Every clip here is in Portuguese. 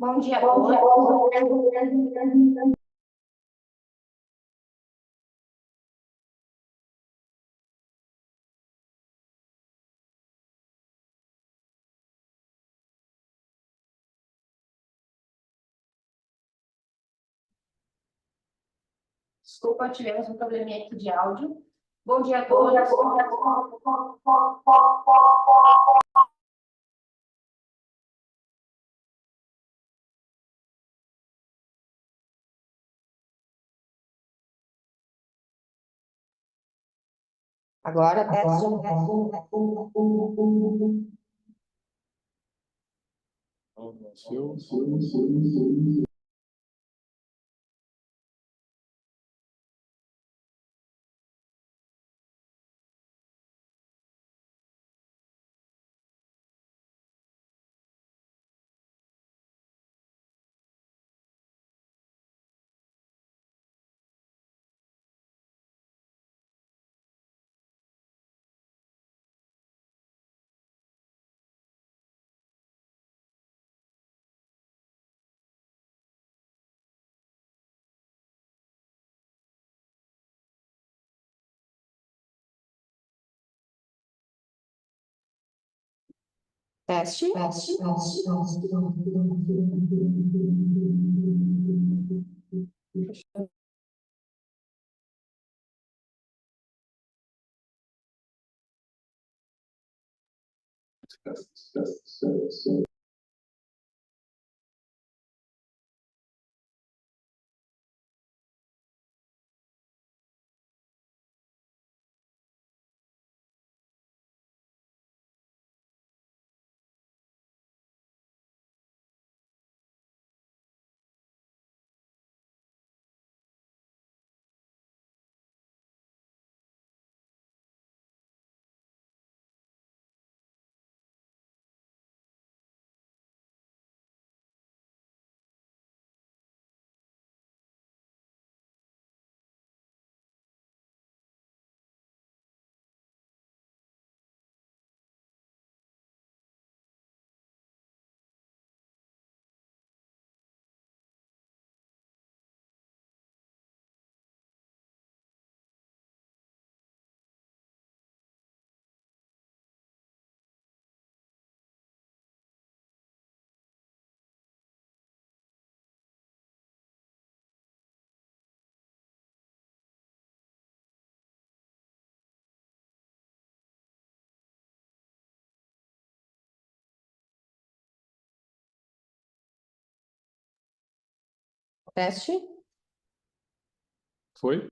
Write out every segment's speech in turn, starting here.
Bom dia a todos. Desculpa, tivemos um probleminha aqui de áudio. Bom dia a todos. Agora, teste. Teste. Teste. Foi?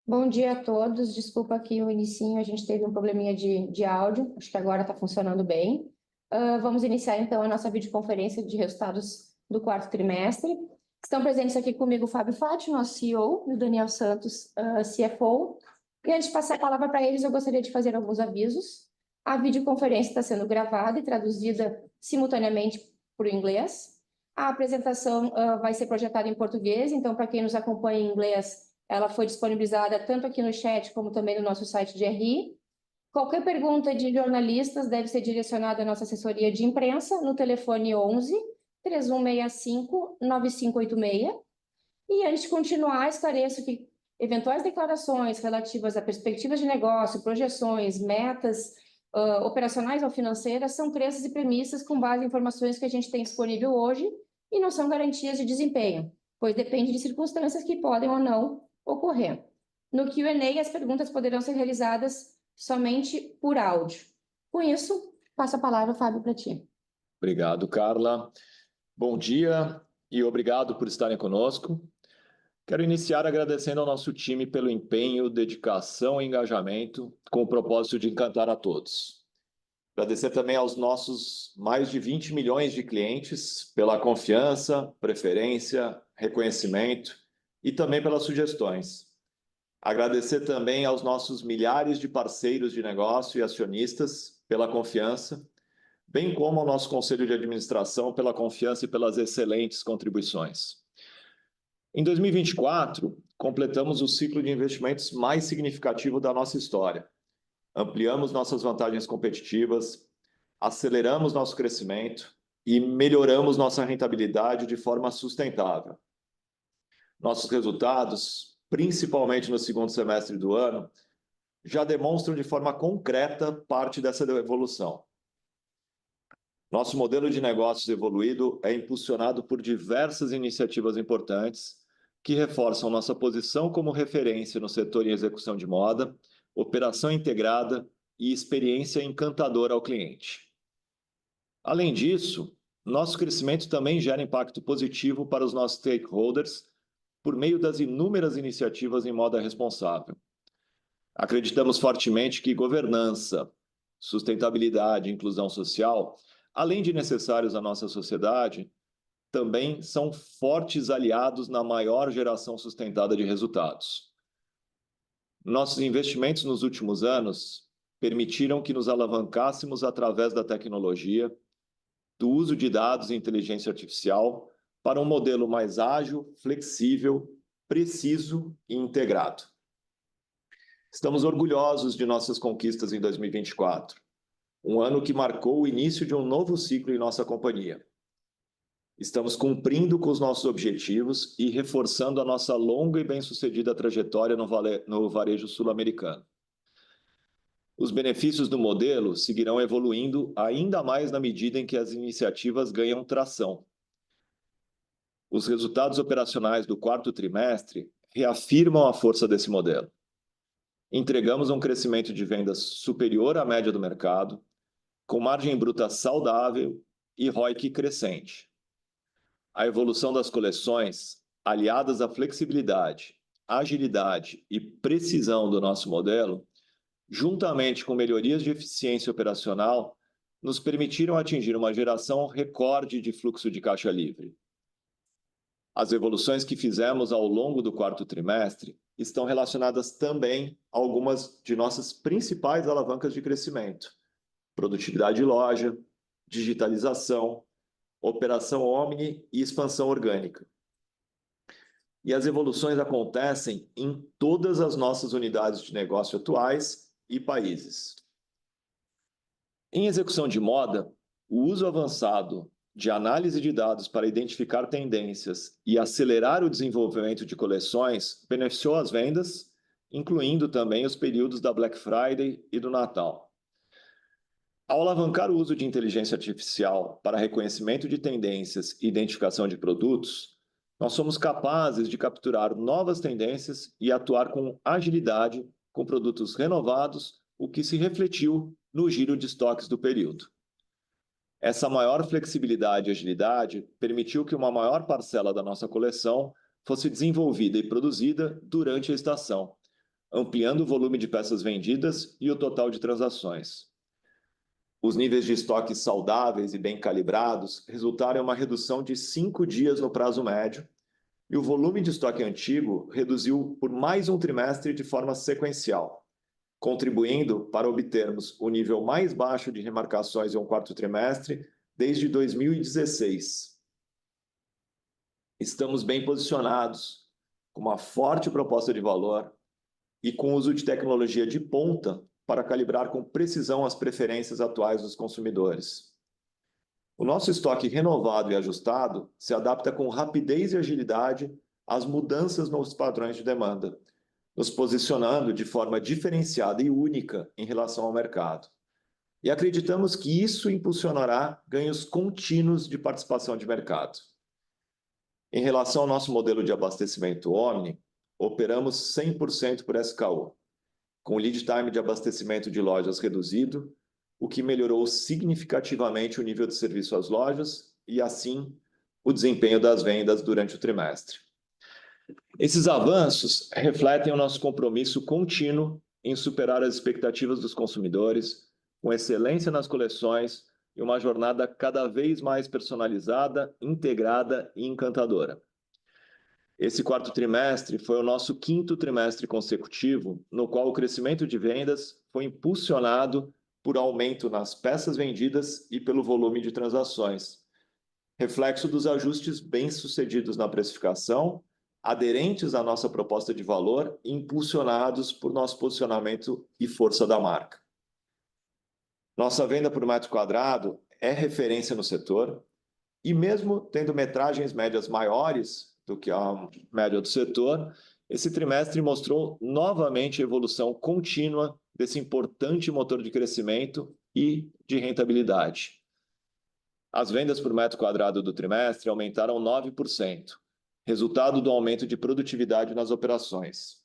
Bom dia a todos. Desculpa aqui o inicinho, a gente teve um probleminha de áudio. Acho que agora está funcionando bem. Vamos iniciar então a nossa videoconferência de resultados do quarto trimestre. Estão presentes aqui comigo o Fábio Fati, nosso CEO, e o Daniel Santos, CFO. E antes de passar a palavra para eles, eu gostaria de fazer alguns avisos. A videoconferência está sendo gravada e traduzida simultaneamente para o inglês. A apresentação vai ser projetada em português, então para quem nos acompanha em inglês, ela foi disponibilizada tanto aqui no chat como também no nosso site de RI. Qualquer pergunta de jornalistas deve ser direcionada à nossa assessoria de imprensa no telefone 11 3165 9586. E antes de continuar, esclareço que eventuais declarações relativas a perspectivas de negócio, projeções, metas operacionais ou financeiras são crenças e premissas com base em informações que a gente tem disponível hoje e não são garantias de desempenho, pois depende de circunstâncias que podem ou não ocorrer. No Q&A, as perguntas poderão ser realizadas somente por áudio. Com isso, passo a palavra, Fábio, para ti. Obrigado, Carla. Bom dia e obrigado por estarem conosco. Quero iniciar agradecendo ao nosso time pelo empenho, dedicação e engajamento com o propósito de encantar a todos. Agradecer também aos nossos mais de 20 milhões de clientes pela confiança, preferência, reconhecimento e também pelas sugestões. Agradecer também aos nossos milhares de parceiros de negócio e acionistas pela confiança, bem como ao nosso conselho de administração pela confiança e pelas excelentes contribuições. Em 2024, completamos o ciclo de investimentos mais significativo da nossa história. Ampliamos nossas vantagens competitivas, aceleramos nosso crescimento e melhoramos nossa rentabilidade de forma sustentável. Nossos resultados, principalmente no segundo semestre do ano, já demonstram de forma concreta parte dessa evolução. Nosso modelo de negócios evoluído é impulsionado por diversas iniciativas importantes que reforçam nossa posição como referência no setor em execução de moda, operação integrada e experiência encantadora ao cliente. Além disso, nosso crescimento também gera impacto positivo para os nossos stakeholders por meio das inúmeras iniciativas em moda responsável. Acreditamos fortemente que governança, sustentabilidade e inclusão social, além de necessários à nossa sociedade, também são fortes aliados na maior geração sustentada de resultados. Nossos investimentos nos últimos anos permitiram que nos alavancássemos através da tecnologia, do uso de dados e inteligência artificial para um modelo mais ágil, flexível, preciso e integrado. Estamos orgulhosos de nossas conquistas em 2024, um ano que marcou o início de um novo ciclo em nossa companhia. Estamos cumprindo com os nossos objetivos e reforçando a nossa longa e bem-sucedida trajetória no varejo sul-americano. Os benefícios do modelo seguirão evoluindo ainda mais na medida em que as iniciativas ganham tração. Os resultados operacionais do quarto trimestre reafirmam a força desse modelo. Entregamos um crescimento de vendas superior à média do mercado, com margem bruta saudável e ROIC crescente. A evolução das coleções, aliadas à flexibilidade, agilidade e precisão do nosso modelo, juntamente com melhorias de eficiência operacional, nos permitiram atingir uma geração recorde de fluxo de caixa livre. As evoluções que fizemos ao longo do quarto trimestre estão relacionadas também a algumas de nossas principais alavancas de crescimento: produtividade de loja, digitalização, operação omni e expansão orgânica. E as evoluções acontecem em todas as nossas unidades de negócio atuais e países. Em execução de moda, o uso avançado de análise de dados para identificar tendências e acelerar o desenvolvimento de coleções beneficiou as vendas, incluindo também os períodos da Black Friday e do Natal. Ao alavancar o uso de inteligência artificial para reconhecimento de tendências e identificação de produtos, nós somos capazes de capturar novas tendências e atuar com agilidade com produtos renovados, o que se refletiu no giro de estoques do período. Essa maior flexibilidade e agilidade permitiu que uma maior parcela da nossa coleção fosse desenvolvida e produzida durante a estação, ampliando o volume de peças vendidas e o total de transações. Os níveis de estoque saudáveis e bem calibrados resultaram em uma redução de 5 dias no prazo médio, e o volume de estoque antigo reduziu por mais um trimestre de forma sequencial, contribuindo para obtermos o nível mais baixo de remarcações em um quarto trimestre desde 2016. Estamos bem posicionados, com uma forte proposta de valor e com o uso de tecnologia de ponta para calibrar com precisão as preferências atuais dos consumidores. O nosso estoque renovado e ajustado se adapta com rapidez e agilidade às mudanças nos padrões de demanda, nos posicionando de forma diferenciada e única em relação ao mercado. E acreditamos que isso impulsionará ganhos contínuos de participação de mercado. Em relação ao nosso modelo de abastecimento Omni, operamos 100% por SKU, com lead time de abastecimento de lojas reduzido, o que melhorou significativamente o nível de serviço às lojas e, assim, o desempenho das vendas durante o trimestre. Esses avanços refletem o nosso compromisso contínuo em superar as expectativas dos consumidores, com excelência nas coleções e uma jornada cada vez mais personalizada, integrada e encantadora. Esse quarto trimestre foi o nosso quinto trimestre consecutivo, no qual o crescimento de vendas foi impulsionado por aumento nas peças vendidas e pelo volume de transações, reflexo dos ajustes bem-sucedidos na precificação, aderentes à nossa proposta de valor e impulsionados por nosso posicionamento e força da marca. Nossa venda por metro quadrado é referência no setor e mesmo tendo metragens médias maiores do que a média do setor, esse trimestre mostrou novamente a evolução contínua desse importante motor de crescimento e de rentabilidade. As vendas por metro quadrado do trimestre aumentaram 9%, resultado do aumento de produtividade nas operações.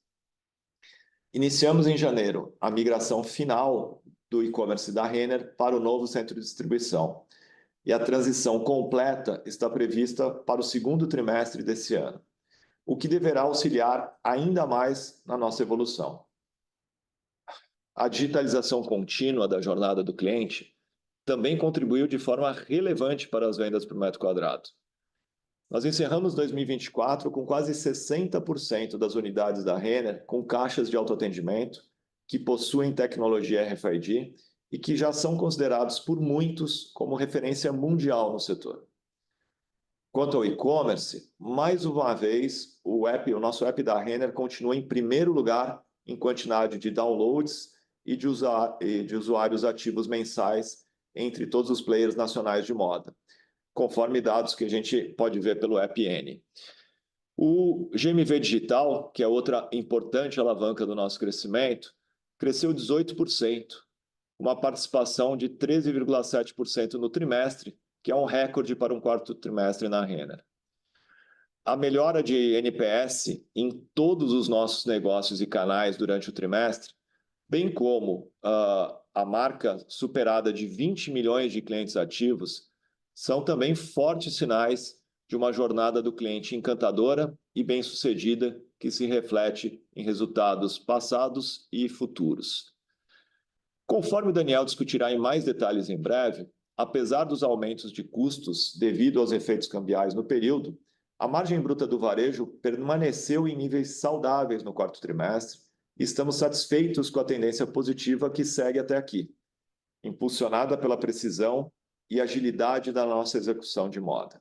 Iniciamos em janeiro a migração final do e-commerce da Renner para o novo centro de distribuição, e a transição completa está prevista para o segundo trimestre desse ano, o que deverá auxiliar ainda mais na nossa evolução. A digitalização contínua da jornada do cliente também contribuiu de forma relevante para as vendas por metro quadrado. Nós encerramos 2024 com quase 60% das unidades da Renner com caixas de autoatendimento que possuem tecnologia RFID e que já são considerados por muitos como referência mundial no setor. Quanto ao e-commerce, mais uma vez, o nosso app da Renner continua em primeiro lugar em quantidade de downloads e de usuários ativos mensais entre todos os players nacionais de moda, conforme dados que a gente pode ver pelo App N. O GMV digital, que é outra importante alavanca do nosso crescimento, cresceu 18%, uma participação de 13,7% no trimestre, que é um recorde para um quarto trimestre na Renner. A melhora de NPS em todos os nossos negócios e canais durante o trimestre, bem como a marca superada de 20 milhões de clientes ativos, são também fortes sinais de uma jornada do cliente encantadora e bem-sucedida que se reflete em resultados passados e futuros. Conforme o Daniel discutirá em mais detalhes em breve, apesar dos aumentos de custos devido aos efeitos cambiais no período, a margem bruta do varejo permaneceu em níveis saudáveis no quarto trimestre e estamos satisfeitos com a tendência positiva que segue até aqui, impulsionada pela precisão e agilidade da nossa execução de moda.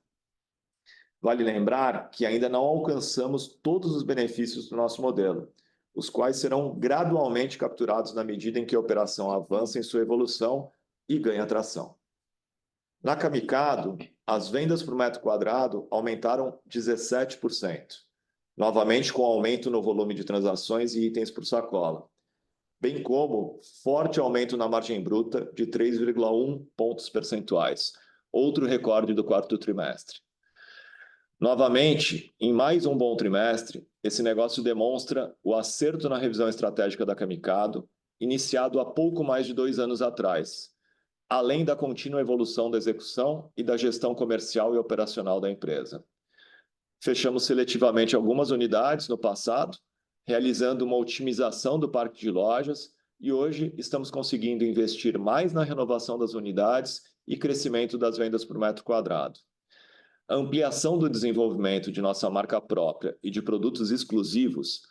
Vale lembrar que ainda não alcançamos todos os benefícios do nosso modelo, os quais serão gradualmente capturados na medida em que a operação avança em sua evolução e ganha tração. Na Camicado, as vendas por metro quadrado aumentaram 17%, novamente com aumento no volume de transações e itens por sacola, bem como forte aumento na margem bruta de 3,1 pontos percentuais, outro recorde do quarto trimestre. Novamente, em mais um bom trimestre, esse negócio demonstra o acerto na revisão estratégica da Camicado, iniciado há pouco mais de 2 anos atrás, além da contínua evolução da execução e da gestão comercial e operacional da empresa. Fechamos seletivamente algumas unidades no passado, realizando uma otimização do parque de lojas, e hoje estamos conseguindo investir mais na renovação das unidades e crescimento das vendas por metro quadrado. A ampliação do desenvolvimento de nossa marca própria e de produtos exclusivos,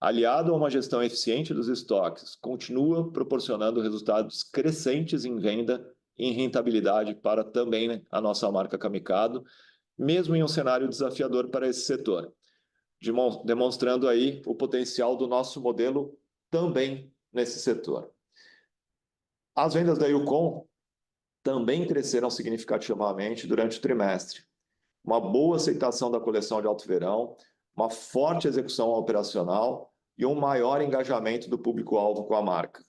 aliado a uma gestão eficiente dos estoques, continua proporcionando resultados crescentes em venda e em rentabilidade para também a nossa marca Camicado, mesmo em um cenário desafiador para esse setor, demonstrando aí o potencial do nosso modelo também nesse setor. As vendas da Youcom também cresceram significativamente durante o trimestre. Uma boa aceitação da coleção de alto verão, uma forte execução operacional e um maior engajamento do público-alvo com a marca.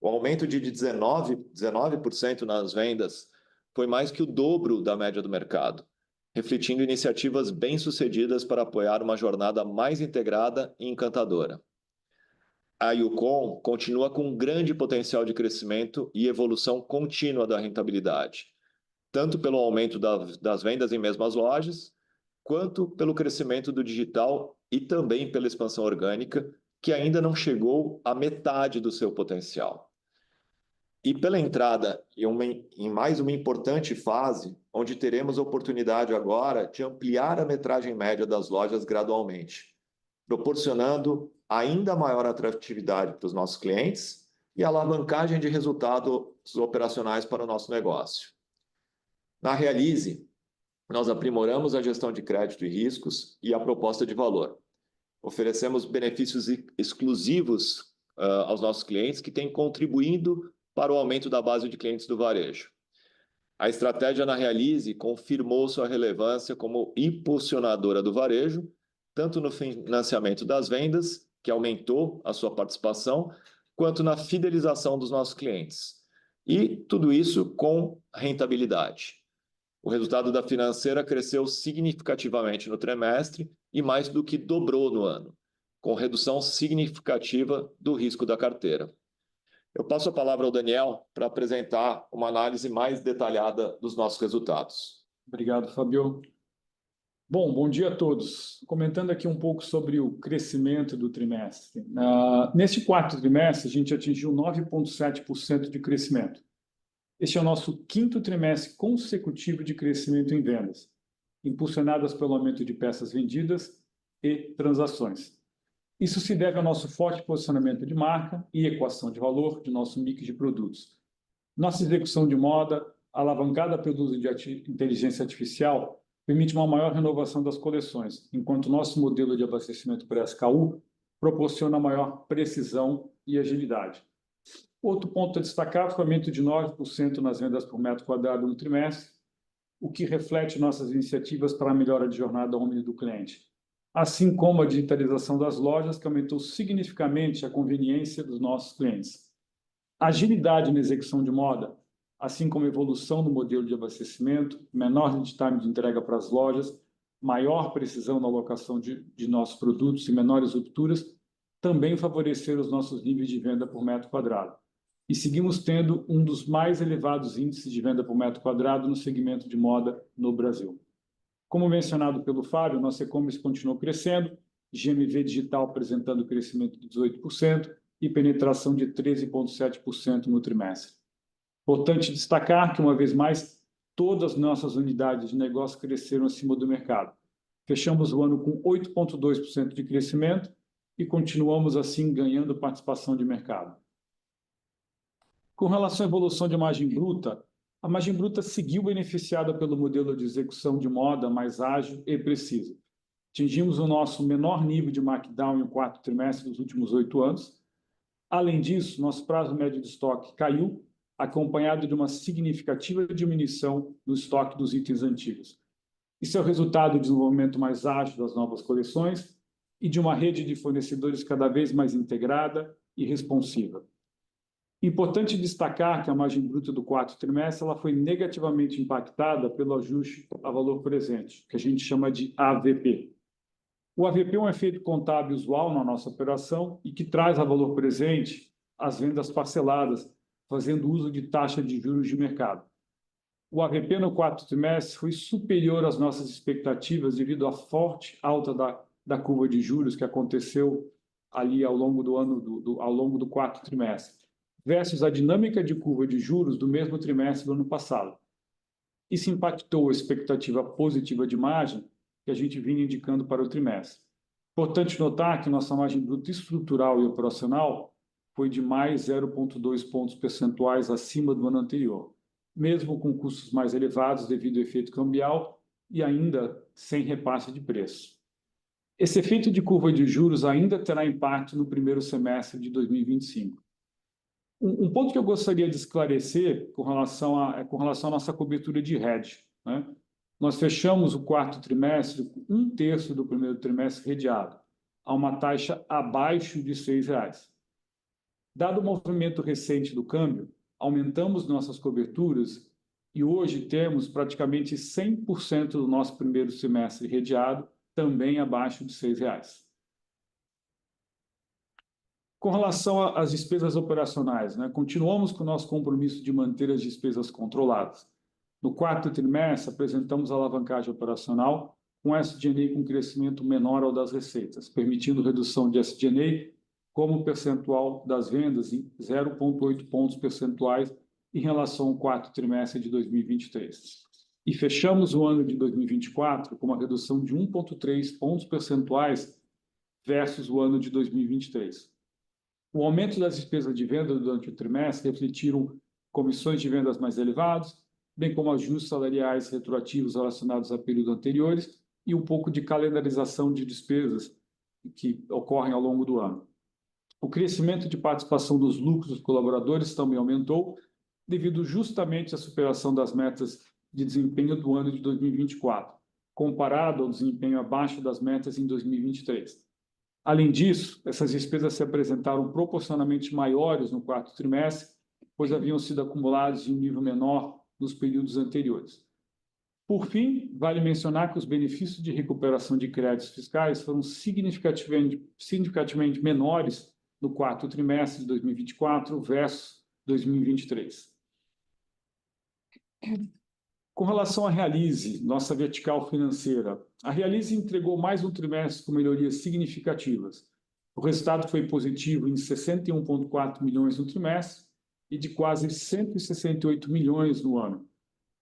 O aumento de 19% nas vendas foi mais que o dobro da média do mercado, refletindo iniciativas bem-sucedidas para apoiar uma jornada mais integrada e encantadora. A Youcom continua com um grande potencial de crescimento e evolução contínua da rentabilidade, tanto pelo aumento das vendas em mesmas lojas, quanto pelo crescimento do digital e também pela expansão orgânica, que ainda não chegou à metade do seu potencial. e pela entrada em mais uma importante fase, onde teremos a oportunidade agora de ampliar a metragem média das lojas gradualmente, proporcionando ainda maior atratividade para os nossos clientes e alavancagem de resultados operacionais para o nosso negócio. Na Realize, nós aprimoramos a gestão de crédito e riscos e a proposta de valor. Oferecemos benefícios exclusivos aos nossos clientes que têm contribuído para o aumento da base de clientes do varejo. A estratégia na Realize confirmou sua relevância como impulsionadora do varejo, tanto no financiamento das vendas, que aumentou a sua participação, quanto na fidelização dos nossos clientes. E tudo isso com rentabilidade. O resultado da financeira cresceu significativamente no trimestre e mais do que dobrou no ano, com redução significativa do risco da carteira. Eu passo a palavra ao Daniel para apresentar uma análise mais detalhada dos nossos resultados. Obrigado, Fábio. Bom dia a todos. Comentando aqui um pouco sobre o crescimento do trimestre. Neste quarto trimestre, a gente atingiu 9,7% de crescimento. Este é o nosso quinto trimestre consecutivo de crescimento em vendas, impulsionadas pelo aumento de peças vendidas e transações. Isso se deve ao nosso forte posicionamento de marca e equação de valor de nosso mix de produtos. Nossa execução de moda, alavancada pelo uso de inteligência artificial, permite uma maior renovação das coleções, enquanto nosso modelo de abastecimento por SKU proporciona maior precisão e agilidade. Outro ponto a destacar foi o aumento de 9% nas vendas por metro quadrado no trimestre, o que reflete nossas iniciativas para a melhora de jornada omni do cliente, assim como a digitalização das lojas, que aumentou significativamente a conveniência dos nossos clientes. A agilidade na execução de moda, assim como a evolução no modelo de abastecimento, menor lead time de entrega para as lojas, maior precisão na alocação de nossos produtos e menores rupturas, também favoreceram os nossos níveis de venda por metro quadrado. E seguimos tendo um dos mais elevados índices de venda por metro quadrado no segmento de moda no Brasil. Como mencionado pelo Fábio, nosso e-commerce continuou crescendo, GMV digital apresentando crescimento de 18% e penetração de 13,7% no trimestre. Importante destacar que, uma vez mais, todas as nossas unidades de negócio cresceram acima do mercado. Fechamos o ano com 8,2% de crescimento e continuamos, assim, ganhando participação de mercado. Com relação à evolução de margem bruta, a margem bruta seguiu beneficiada pelo modelo de execução de moda mais ágil e preciso. Atingimos o nosso menor nível de markdown em um quarto trimestre dos últimos 8 anos. Além disso, nosso prazo médio de estoque caiu, acompanhado de uma significativa diminuição do estoque dos itens antigos. Isso é o resultado do desenvolvimento mais ágil das novas coleções e de uma rede de fornecedores cada vez mais integrada e responsiva. Importante destacar que a margem bruta do quarto trimestre ela foi negativamente impactada pelo ajuste a valor presente, que a gente chama de AVP. O AVP é um efeito contábil usual na nossa operação e que traz a valor presente as vendas parceladas, fazendo uso de taxa de juros de mercado. O AVP no quarto trimestre foi superior às nossas expectativas devido à forte alta da curva de juros que aconteceu ali ao longo do ano, ao longo do quarto trimestre, versus a dinâmica de curva de juros do mesmo trimestre do ano passado. Isso impactou a expectativa positiva de margem que a gente vinha indicando para o trimestre. Importante notar que nossa margem bruta estrutural e operacional foi de mais 0,2 pontos percentuais acima do ano anterior, mesmo com custos mais elevados devido ao efeito cambial e ainda sem repasse de preço. Esse efeito de curva de juros ainda terá impacto no primeiro semestre de 2025. Um ponto que eu gostaria de esclarecer com relação à nossa cobertura de hedge, né? Nós fechamos o quarto trimestre com 1/3 do primeiro trimestre hedgeado, a uma taxa abaixo de R$ 6. Dado o movimento recente do câmbio, aumentamos nossas coberturas e hoje temos praticamente 100% do nosso primeiro semestre hedgeado, também abaixo de R$ 6. Com relação às despesas operacionais, né, continuamos com o nosso compromisso de manter as despesas controladas. No quarto trimestre, apresentamos a alavancagem operacional com SG&A com crescimento menor ao das receitas, permitindo redução de SG&A como percentual das vendas em 0,8 pontos percentuais em relação ao quarto trimestre de 2023. E fechamos o ano de 2024 com uma redução de 1,3 pontos percentuais versus o ano de 2023. O aumento das despesas de venda durante o trimestre refletiram comissões de vendas mais elevadas, bem como ajustes salariais retroativos relacionados a períodos anteriores e um pouco de calendarização de despesas que ocorrem ao longo do ano. O crescimento de participação dos lucros dos colaboradores também aumentou, devido justamente à superação das metas de desempenho do ano de 2024, comparado ao desempenho abaixo das metas em 2023. Além disso, essas despesas se apresentaram proporcionalmente maiores no quarto trimestre, pois haviam sido acumuladas em um nível menor nos períodos anteriores. Por fim, vale mencionar que os benefícios de recuperação de créditos fiscais foram significativamente menores no quarto trimestre de 2024 versus 2023. Com relação à Realize, nossa vertical financeira, a Realize entregou mais um trimestre com melhorias significativas. O resultado foi positivo em 61,4 milhões no trimestre e de quase 168 milhões no ano.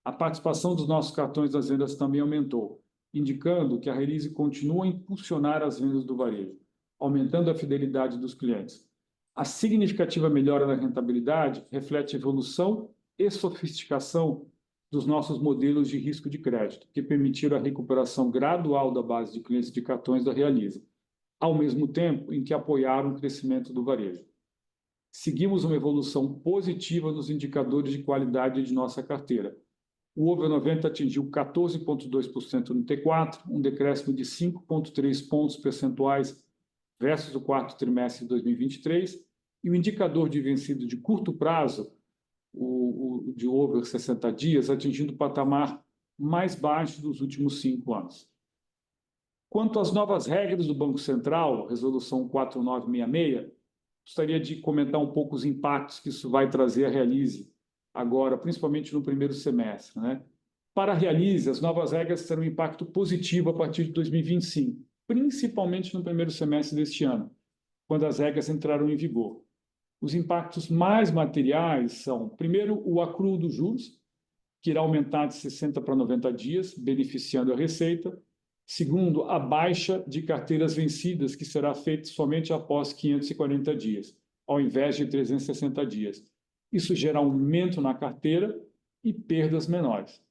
A participação dos nossos cartões nas vendas também aumentou, indicando que a Realize continua a impulsionar as vendas do varejo, aumentando a fidelidade dos clientes. A significativa melhora na rentabilidade reflete a evolução e sofisticação dos nossos modelos de risco de crédito, que permitiram a recuperação gradual da base de clientes de cartões da Realize, ao mesmo tempo em que apoiaram o crescimento do varejo. Seguimos uma evolução positiva nos indicadores de qualidade de nossa carteira. O over 90 atingiu 14,2% no T4, um decréscimo de 5,3 pontos percentuais versus o quarto trimestre de 2023, e o indicador de vencido de curto prazo, o de over 60 dias, atingindo o patamar mais baixo dos últimos 5 anos. Quanto às novas regras do Banco Central, Resolução 4966, gostaria de comentar um pouco os impactos que isso vai trazer à Realize agora, principalmente no primeiro semestre, né? Para a Realize, as novas regras terão um impacto positivo a partir de 2025, principalmente no primeiro semestre deste ano, quando as regras entrarão em vigor. Os impactos mais materiais são, primeiro, o acrúo dos juros, que irá aumentar de 60 para 90 dias, beneficiando a receita. Segundo, a baixa de carteiras vencidas, que será feita somente após 540 dias, ao invés de 360 dias. Isso gera aumento na carteira e perdas menores.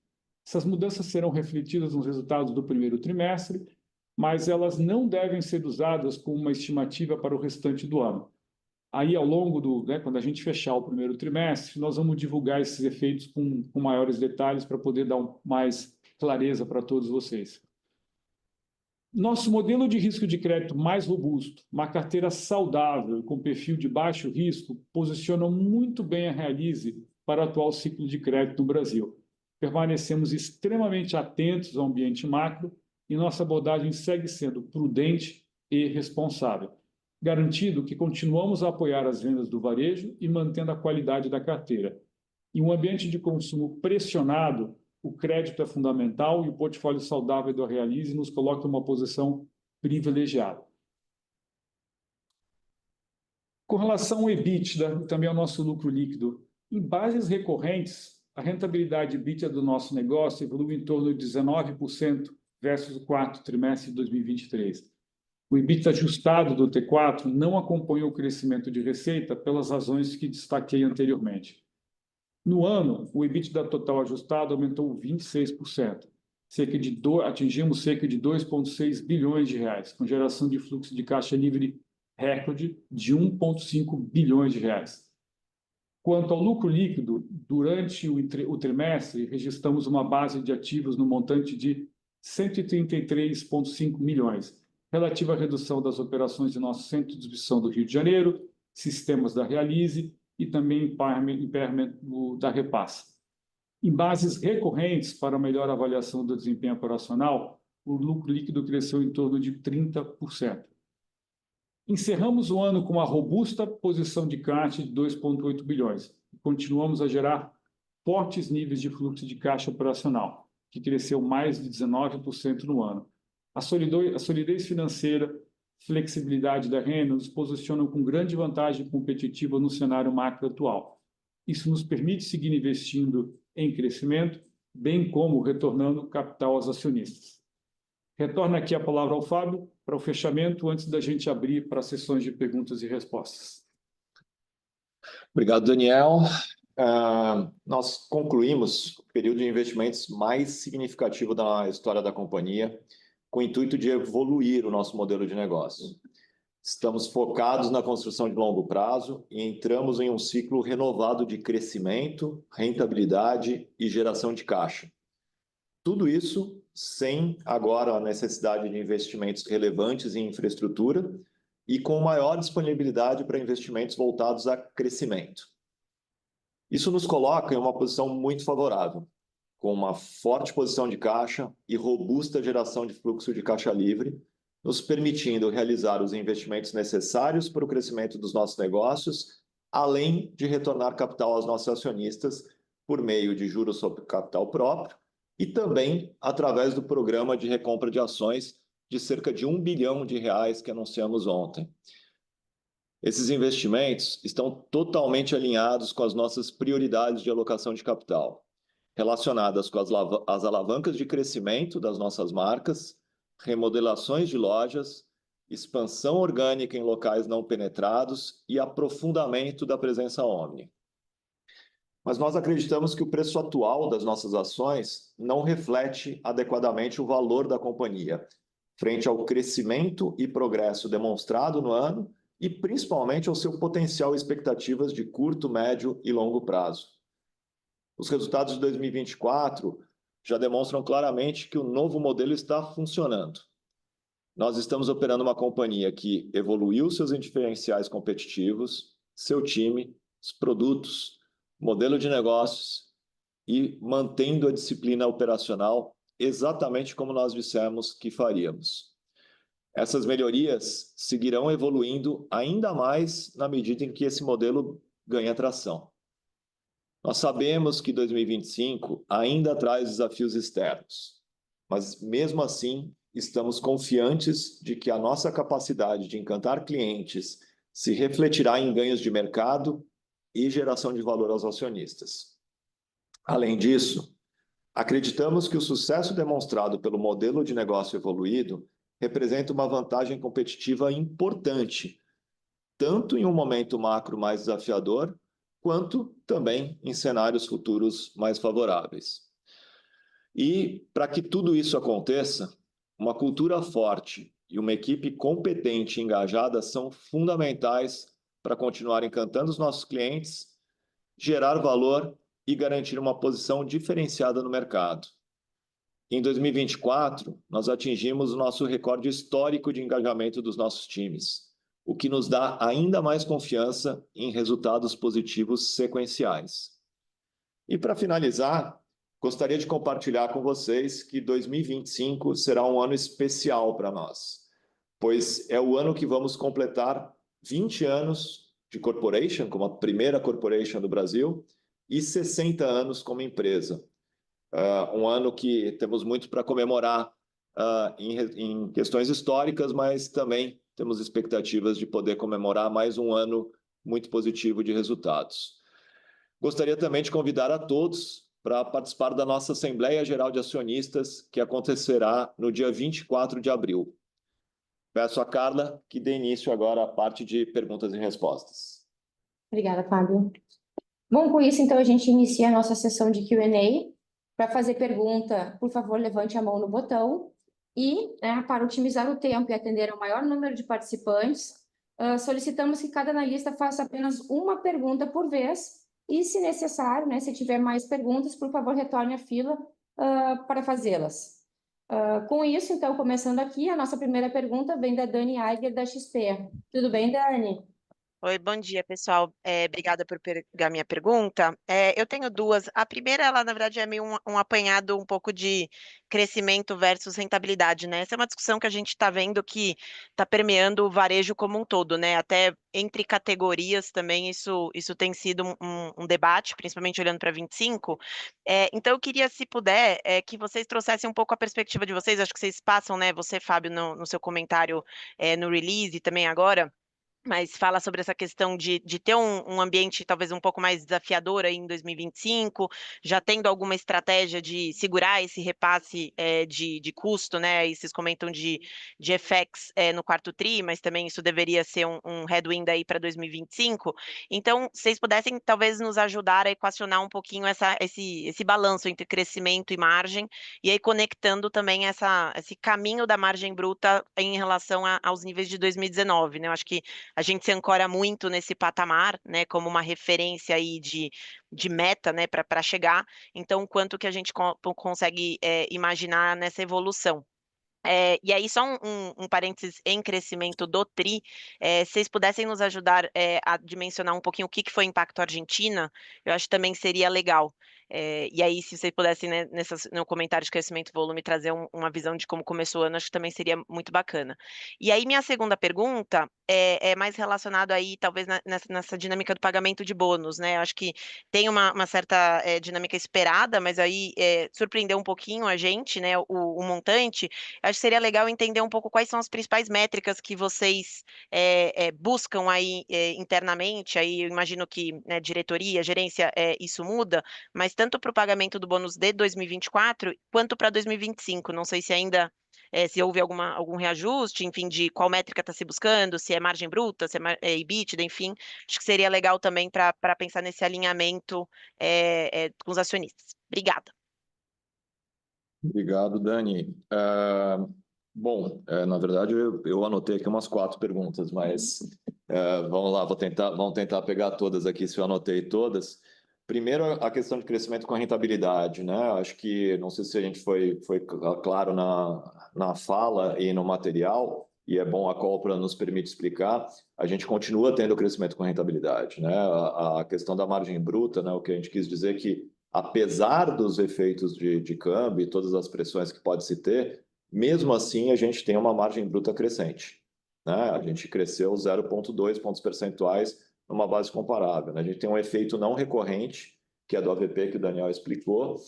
Essas mudanças serão refletidas nos resultados do primeiro trimestre, mas elas não devem ser usadas como uma estimativa para o restante do ano. Aí, ao longo quando a gente fechar o primeiro trimestre, nós vamos divulgar esses efeitos com maiores detalhes para poder dar mais clareza para todos vocês. Nosso modelo de risco de crédito mais robusto, uma carteira saudável e com perfil de baixo risco, posiciona muito bem a Realize para o atual ciclo de crédito no Brasil. Permanecemos extremamente atentos ao ambiente macro e nossa abordagem segue sendo prudente e responsável, garantindo que continuamos a apoiar as vendas do varejo e mantendo a qualidade da carteira. Em um ambiente de consumo pressionado, o crédito é fundamental e o portfólio saudável da Realize nos coloca em uma posição privilegiada. Com relação ao EBITDA e também ao nosso lucro líquido, em bases recorrentes, a rentabilidade EBITDA do nosso negócio evoluiu em torno de 19% versus o quarto trimestre de 2023. O EBITDA ajustado do T4 não acompanhou o crescimento de receita pelas razões que destaquei anteriormente. No ano, o EBITDA total ajustado aumentou 26%, atingimos cerca de 2,6 bilhões de reais, com geração de fluxo de caixa livre recorde de 1,5 bilhões de reais. Quanto ao lucro líquido, durante o trimestre, registramos uma base de ativos no montante de 133,5 milhões, relativa à redução das operações de nosso centro de distribuição do Rio de Janeiro, sistemas da Realize e também impairment da Repassa. Em bases recorrentes para melhor avaliação do desempenho operacional, o lucro líquido cresceu em torno de 30%. Encerramos o ano com uma robusta posição de caixa de 2,8 bilhões e continuamos a gerar fortes níveis de fluxo de caixa operacional, que cresceu mais de 19% no ano. A solidez financeira flexibilidade da renda, nos posicionam com grande vantagem competitiva no cenário macro atual. Isso nos permite seguir investindo em crescimento, bem como retornando capital aos acionistas. Retorno aqui a palavra ao Fábio para o fechamento, antes da gente abrir para sessões de perguntas e respostas. Obrigado, Daniel. Nós concluímos o período de investimentos mais significativo da história da companhia, com o intuito de evoluir o nosso modelo de negócio. Estamos focados na construção de longo prazo e entramos em um ciclo renovado de crescimento, rentabilidade e geração de caixa. Tudo isso sem agora a necessidade de investimentos relevantes em infraestrutura e com maior disponibilidade para investimentos voltados a crescimento. Isso nos coloca em uma posição muito favorável, com uma forte posição de caixa e robusta geração de fluxo de caixa livre, nos permitindo realizar os investimentos necessários para o crescimento dos nossos negócios, além de retornar capital aos nossos acionistas por meio de juros sobre capital próprio e também através do programa de recompra de ações de cerca de R$1 bilhão que anunciamos ontem. Esses investimentos estão totalmente alinhados com as nossas prioridades de alocação de capital, relacionadas com as alavancas de crescimento das nossas marcas, remodelações de lojas, expansão orgânica em locais não penetrados e aprofundamento da presença Omni. Mas nós acreditamos que o preço atual das nossas ações não reflete adequadamente o valor da companhia, frente ao crescimento e progresso demonstrado no ano e principalmente ao seu potencial e expectativas de curto, médio e longo prazo. Os resultados de 2024 já demonstram claramente que o novo modelo está funcionando. Nós estamos operando uma companhia que evoluiu seus diferenciais competitivos, seu time, os produtos, modelo de negócios e mantendo a disciplina operacional exatamente como nós dissemos que faríamos. Essas melhorias seguirão evoluindo ainda mais na medida em que esse modelo ganha tração. Nós sabemos que 2025 ainda traz desafios externos, mas mesmo assim estamos confiantes de que a nossa capacidade de encantar clientes se refletirá em ganhos de mercado e geração de valor aos acionistas. Além disso, acreditamos que o sucesso demonstrado pelo modelo de negócio evoluído representa uma vantagem competitiva importante, tanto em um momento macro mais desafiador, quanto também em cenários futuros mais favoráveis. E, para que tudo isso aconteça, uma cultura forte e uma equipe competente e engajada são fundamentais para continuar encantando os nossos clientes, gerar valor e garantir uma posição diferenciada no mercado. Em 2024, nós atingimos o nosso recorde histórico de engajamento dos nossos times, o que nos dá ainda mais confiança em resultados positivos sequenciais. E para finalizar, gostaria de compartilhar com vocês que 2025 será um ano especial para nós, pois é o ano que vamos completar 20 anos de corporation, como a primeira corporation do Brasil, e 60 anos como empresa. Um ano que temos muito para comemorar em questões históricas, mas também temos expectativas de poder comemorar mais um ano muito positivo de resultados. Gostaria também de convidar a todos para participar da nossa Assembleia Geral de Acionistas, que acontecerá no dia 24 de abril. Peço a Carla que dê início agora à parte de perguntas e respostas. Obrigada, Fábio. Bom, com isso, então, a gente inicia a nossa sessão de Q&A. Para fazer pergunta, por favor, levante a mão no botão. E, para otimizar o tempo e atender ao maior número de participantes, solicitamos que cada analista faça apenas uma pergunta por vez. E, se necessário, se tiver mais perguntas, por favor, retorne à fila para fazê-las. Com isso, então, começando aqui, a nossa primeira pergunta vem da Dani Eiger, da XP. Tudo bem, Dani? Oi, bom dia, pessoal. Obrigada por pegar minha pergunta. Eu tenho duas. A primeira, ela, na verdade, é meio um apanhado um pouco de crescimento versus rentabilidade, né? Essa é uma discussão que a gente está vendo que está permeando o varejo como um todo, né? Até entre categorias também isso tem sido um debate, principalmente olhando para 25. Então, eu queria, se puder, que vocês trouxessem um pouco a perspectiva de vocês. Acho que vocês passam, né? Você, Fábio, no seu comentário, no release e também agora, mas fala sobre essa questão de ter um ambiente talvez um pouco mais desafiador aí em 2025, já tendo alguma estratégia de segurar esse repasse de custo, né? Aí vocês comentam de FX no quarto tri, mas também isso deveria ser um headwind aí para 2025. Então, se vocês pudessem talvez nos ajudar a equacionar um pouquinho esse balanço entre crescimento e margem, e aí conectando também esse caminho da margem bruta em relação aos níveis de 2019, né? Eu acho que a gente se ancora muito nesse patamar, né, como uma referência aí de meta, né, para chegar. Então, quanto que a gente consegue imaginar nessa evolução? E aí, só um parênteses em crescimento do TRI, se vocês pudessem nos ajudar a dimensionar um pouquinho o que foi impacto Argentina, eu acho que também seria legal. E aí, se vocês pudessem, né, no comentário de crescimento e volume, trazer uma visão de como começou o ano, acho que também seria muito bacana. E aí, minha segunda pergunta é mais relacionado aí, talvez, nessa dinâmica do pagamento de bônus, né? Eu acho que tem uma certa dinâmica esperada, mas aí surpreendeu um pouquinho a gente, né, o montante. Acho que seria legal entender um pouco quais são as principais métricas que vocês buscam aí internamente. Aí eu imagino que, né, diretoria, gerência, isso muda, mas tanto para o pagamento do bônus de 2024 quanto para 2025. Não sei se ainda se houve algum reajuste, enfim, de qual métrica está se buscando, se é margem bruta, se é EBITDA, enfim. Acho que seria legal também para pensar nesse alinhamento com os acionistas. Obrigada. Obrigado, Dani. Bom, na verdade, eu anotei aqui umas 4 perguntas, mas vamos lá, vamos tentar pegar todas aqui, se eu anotei todas. Primeiro, a questão de crescimento com a rentabilidade, né? Acho que, não sei se a gente foi claro na fala e no material, e é bom a call para nos permite explicar, a gente continua tendo crescimento com rentabilidade, né? A questão da margem bruta, né? O que a gente quis dizer é que, apesar dos efeitos de câmbio e todas as pressões que pode se ter, mesmo assim a gente tem uma margem bruta crescente, né? A gente cresceu 0,2 pontos percentuais numa base comparável, né? A gente tem um efeito não recorrente, que é do AVP, que o Daniel explicou,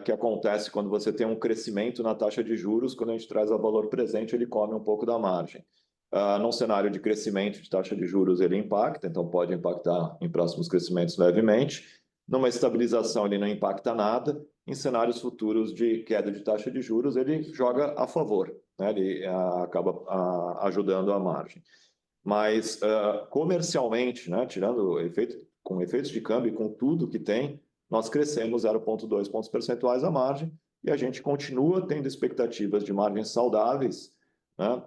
que acontece quando você tem um crescimento na taxa de juros, quando a gente traz a valor presente, ele come um pouco da margem. Num cenário de crescimento de taxa de juros, ele impacta, então pode impactar em próximos crescimentos levemente. Numa estabilização, ele não impacta nada. Em cenários futuros de queda de taxa de juros, ele joga a favor, né? Ele acaba ajudando a margem. Mas comercialmente, né, tirando com efeitos de câmbio e com tudo que tem, nós crescemos 0,2 pontos percentuais a margem e a gente continua tendo expectativas de margens saudáveis, né,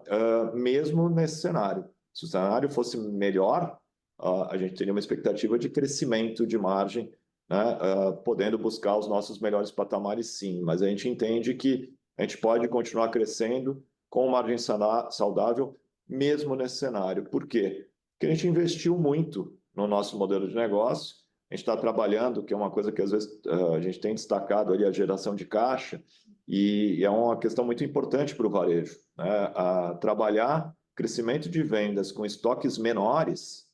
mesmo nesse cenário. Se o cenário fosse melhor, a gente teria uma expectativa de crescimento de margem, né, podendo buscar os nossos melhores patamares, sim. Mas a gente entende que a gente pode continuar crescendo com margem saudável, mesmo nesse cenário. Por quê? Porque a gente investiu muito no nosso modelo de negócio, a gente está trabalhando, que é uma coisa que às vezes a gente tem destacado ali, a geração de caixa, e é uma questão muito importante para o varejo, né? Trabalhar crescimento de vendas com estoques menores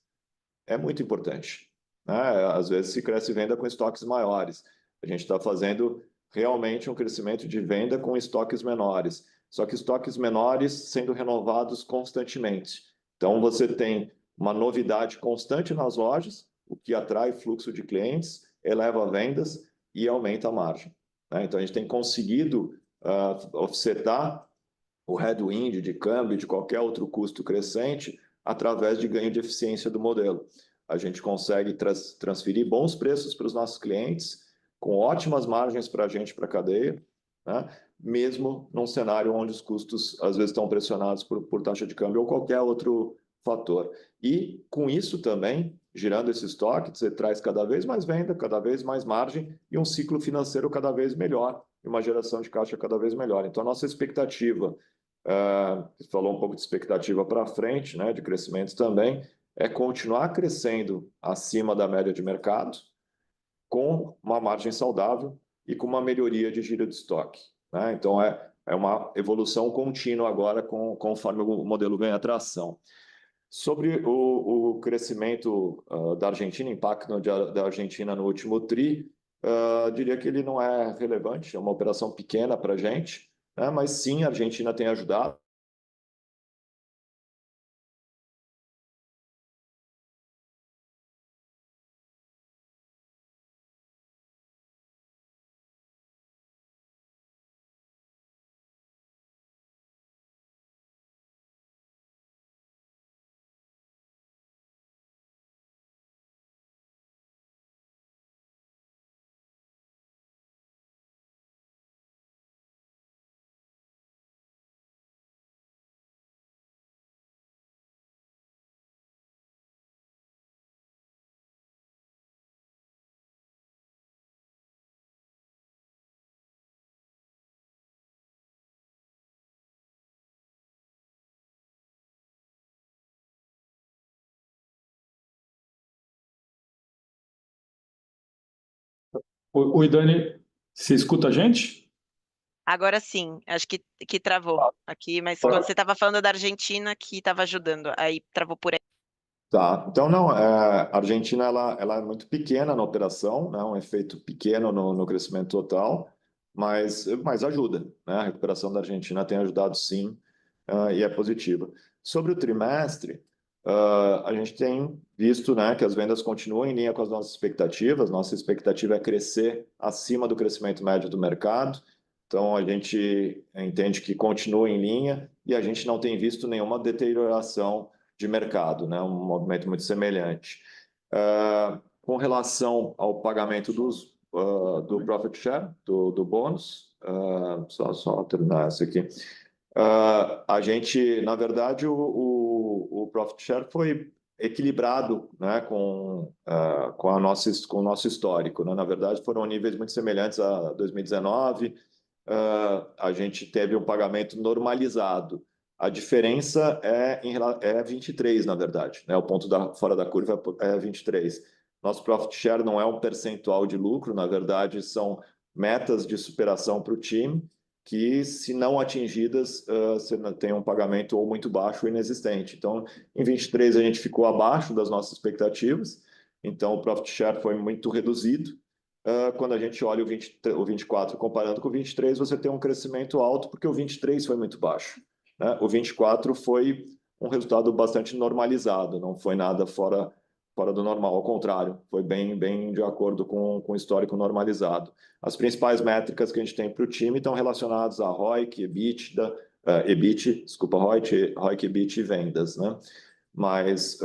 é muito importante, né? Às vezes se cresce venda com estoques maiores. A gente está fazendo realmente um crescimento de venda com estoques menores, só que estoques menores sendo renovados constantemente. Então, você tem uma novidade constante nas lojas, o que atrai fluxo de clientes, eleva vendas e aumenta a margem, né? Então, a gente tem conseguido offsetar o headwind de câmbio, de qualquer outro custo crescente, através de ganho de eficiência do modelo. A gente consegue transferir bons preços para os nossos clientes, com ótimas margens para a gente, para a cadeia, né? Mesmo num cenário onde os custos às vezes estão pressionados por taxa de câmbio ou qualquer outro fator. E com isso também, girando esse estoque, você traz cada vez mais venda, cada vez mais margem e um ciclo financeiro cada vez melhor, e uma geração de caixa cada vez melhor. Então, a nossa expectativa, falou um pouco de expectativa para frente, né, de crescimento também, é continuar crescendo acima da média de mercado, com uma margem saudável e com uma melhoria de giro de estoque, né? Então, é uma evolução contínua agora, conforme o modelo ganha tração. Sobre o crescimento da Argentina, impacto da Argentina no último TRI, diria que ele não é relevante, é uma operação pequena para a gente, né? Mas sim, a Argentina tem ajudado. Oi, Dani, você escuta a gente? Agora sim, acho que travou aqui, mas quando você estava falando da Argentina, que estava ajudando, aí travou por aí. Tá, então não, a Argentina ela é muito pequena na operação, né? Um efeito pequeno no crescimento total, mas ajuda, né? A recuperação da Argentina tem ajudado sim, e é positiva. Sobre o trimestre, a gente tem visto, né, que as vendas continuam em linha com as nossas expectativas. Nossa expectativa é crescer acima do crescimento médio do mercado, então a gente entende que continua em linha e a gente não tem visto nenhuma deterioração de mercado, né? Um movimento muito semelhante. Com relação ao pagamento do profit share, do bônus, só terminar essa aqui. A gente, na verdade, o profit share foi equilibrado, né, com o nosso histórico, né? Na verdade, foram níveis muito semelhantes a 2019. A gente teve um pagamento normalizado. A diferença é 23, na verdade, né? O ponto fora da curva é 23. Nosso profit share não é um percentual de lucro, na verdade, são metas de superação para o time, que, se não atingidas, você tem um pagamento ou muito baixo ou inexistente. Então, em 23, a gente ficou abaixo das nossas expectativas, então o profit share foi muito reduzido. Quando a gente olha o 24 comparando com o 23, você tem um crescimento alto, porque o 23 foi muito baixo, né? O 24 foi um resultado bastante normalizado, não foi nada fora do normal, ao contrário, foi bem de acordo com o histórico normalizado. As principais métricas que a gente tem para o time estão relacionadas a ROIC, EBITDA, EBIT, desculpa, ROIC, EBIT e vendas, né? Mas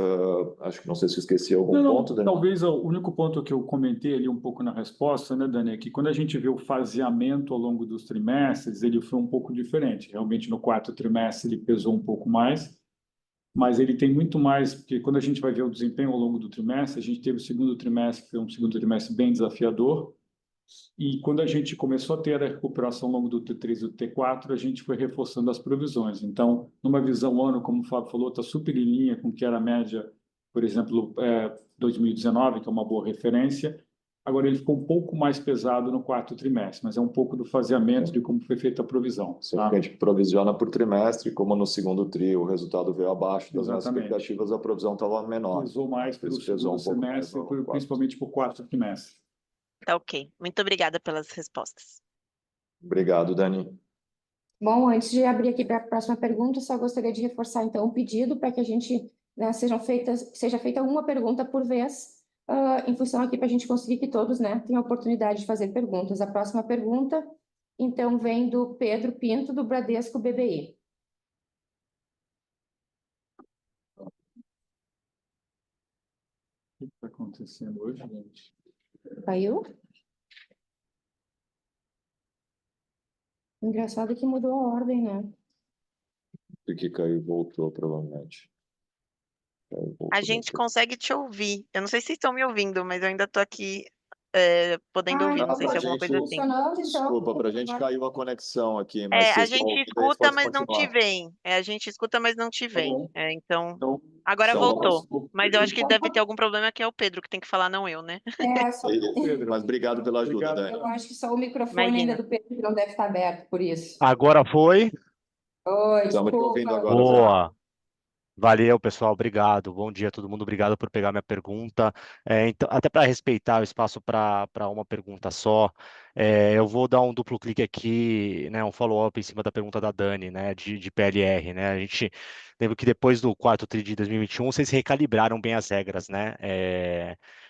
acho que não sei se eu esqueci algum ponto, Dani. Talvez o único ponto que eu comentei ali um pouco na resposta, né, Dani, é que quando a gente vê o faseamento ao longo dos trimestres, ele foi um pouco diferente. Realmente, no quarto trimestre, ele pesou um pouco mais, mas ele tem muito mais, porque quando a gente vai ver o desempenho ao longo do trimestre, a gente teve o segundo trimestre, que foi um segundo trimestre bem desafiador, e quando a gente começou a ter a recuperação ao longo do T3 e do T4, a gente foi reforçando as provisões. Então, numa visão ano, como o Fábio falou, está super em linha com o que era a média, por exemplo, 2019, que é uma boa referência. Agora, ele ficou um pouco mais pesado no quarto trimestre, mas é um pouco do faseamento de como foi feita a provisão. Tá? A gente provisiona por trimestre, como no segundo TRI o resultado veio abaixo das nossas expectativas, a provisão estava menor. Pesou mais pelo segundo semestre, principalmente por quarto trimestre. Tá ok. Muito obrigada pelas respostas. Obrigado, Dani. Bom, antes de abrir aqui para a próxima pergunta, só gostaria de reforçar, então, o pedido para que a gente, né, seja feita uma pergunta por vez, em função aqui para a gente conseguir que todos, né, tenham a oportunidade de fazer perguntas. A próxima pergunta, então, vem do Pedro Pinto, do Bradesco BBI. O que está acontecendo hoje, gente? Caiu? Engraçado que mudou a ordem, né? O que caiu voltou, provavelmente. A gente consegue te ouvir. Eu não sei se vocês estão me ouvindo, mas eu ainda estou aqui podendo ouvir, não Então sei se é pronto, alguma coisa tá assim. funcionando, então. Desculpa, para a gente Agora- caiu a conexão aqui, mas A vocês estão gente ouvindo aí, escuta, pode mas não te continuar. vem. A gente escuta, mas não te Tá vem. bom. Então, Então, agora Então voltou. vamos. Mas eu acho que Então, deve ter algum problema que é o Pedro que tem que falar, não eu, né? só- Pedro, Mas obrigado pela ajuda, obrigado. Dani. eu acho que só o microfone ainda Imagina. do Pedro que não deve estar aberto, por isso. Agora foi? Oi, Estamos te ouvindo desculpa. agora, Zé. Boa. Valeu, pessoal. Obrigado. Bom dia a todo mundo. Obrigado por pegar minha pergunta. Então, até para respeitar o espaço para uma pergunta só, eu vou dar um duplo clique aqui, né, um follow-up em cima da pergunta da Dani, né, de PLR, né? A gente lembra que depois do quarto TRI de 2021, vocês recalibraram bem as regras, né?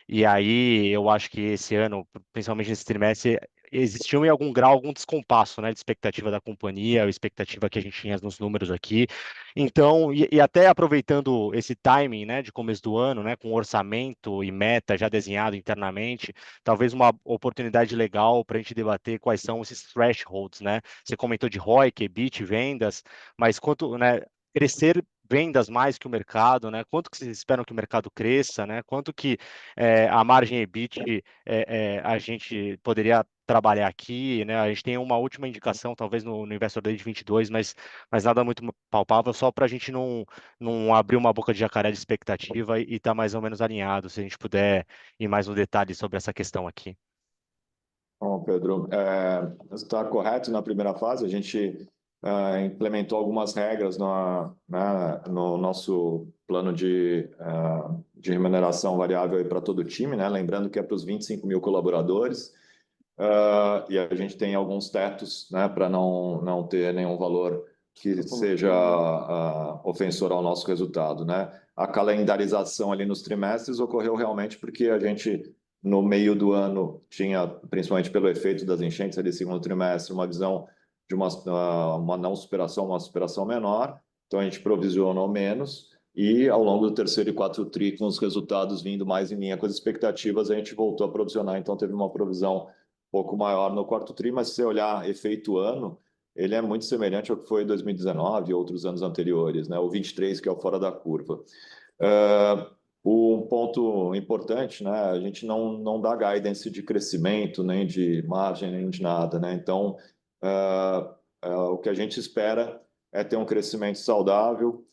E aí eu acho que esse ano, principalmente nesse trimestre, existiu em algum grau algum descompasso, né, de expectativa da companhia, a expectativa que a gente tinha nos números aqui. Então, e até aproveitando esse timing, né, de começo do ano, né, com orçamento e meta já desenhado internamente, talvez uma oportunidade legal para a gente debater quais são esses thresholds, né? Você comentou de ROIC, EBIT, vendas, mas quanto, né, crescer vendas mais que o mercado, né? Quanto que vocês esperam que o mercado cresça, né? Quanto que a margem EBIT a gente poderia trabalhar aqui, né? A gente tem uma última indicação, talvez no Investor Day de 22, mas nada muito palpável, só para a gente não abrir uma boca de jacaré de expectativa e estar mais ou menos alinhado, se a gente puder ir mais no detalhe sobre essa questão aqui. Bom, Pedro, está correto na primeira fase. A gente implementou algumas regras no nosso plano de remuneração variável para todo o time, né? Lembrando que é para os 25 mil colaboradores. E a gente tem alguns tetos, né, para não ter nenhum valor que seja ofensor ao nosso resultado, né? A calendarização ali nos trimestres ocorreu realmente porque a gente, no meio do ano, tinha, principalmente pelo efeito das enchentes ali, segundo trimestre, uma visão de uma não superação, uma superação menor. Então, a gente provisionou menos e, ao longo do terceiro e quarto tri, com os resultados vindo mais em linha com as expectativas, a gente voltou a provisionar. Então, teve uma provisão pouco maior no quarto tri, mas se você olhar efeito ano, ele é muito semelhante ao que foi em 2019 e outros anos anteriores, né? O 23, que é o fora da curva. Um ponto importante, né? A gente não dá guidance de crescimento, nem de margem, nem de nada, né? Então, o que a gente espera é ter um crescimento saudável,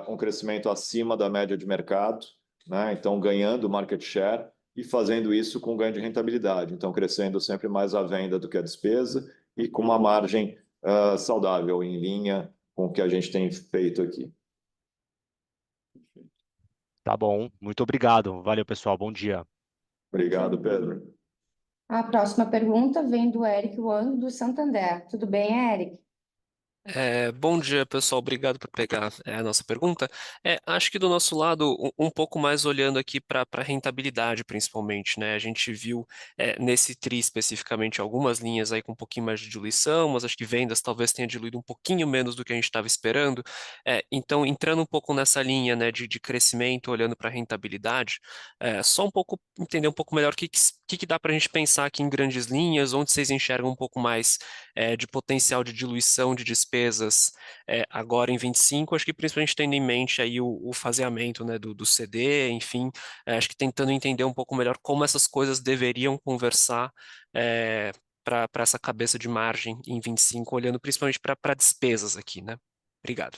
um crescimento acima da média de mercado, né? Então, ganhando market share e fazendo isso com ganho de rentabilidade. Então, crescendo sempre mais a venda do que a despesa e com uma margem saudável, em linha com o que a gente tem feito aqui. Tá bom, muito obrigado. Valeu, pessoal. Bom dia. Obrigado, Pedro. A próxima pergunta vem do Eric Wang, do Santander. Tudo bem, Eric? Bom dia, pessoal. Obrigado por pegar a nossa pergunta. Acho que do nosso lado, um pouco mais olhando aqui para a rentabilidade, principalmente, né? A gente viu nesse TRI especificamente algumas linhas aí com um pouquinho mais de diluição, mas acho que vendas talvez tenha diluído um pouquinho menos do que a gente estava esperando. Então, entrando um pouco nessa linha, né, de crescimento, olhando para a rentabilidade, só um pouco entender um pouco melhor o que dá para a gente pensar aqui em grandes linhas, onde vocês enxergam um pouco mais de potencial de diluição de despesas agora em 25, acho que principalmente tendo em mente aí o faseamento, né, do CD, enfim, acho que tentando entender um pouco melhor como essas coisas deveriam conversar para essa cabeça de margem em 25, olhando principalmente para despesas aqui, né? Obrigado.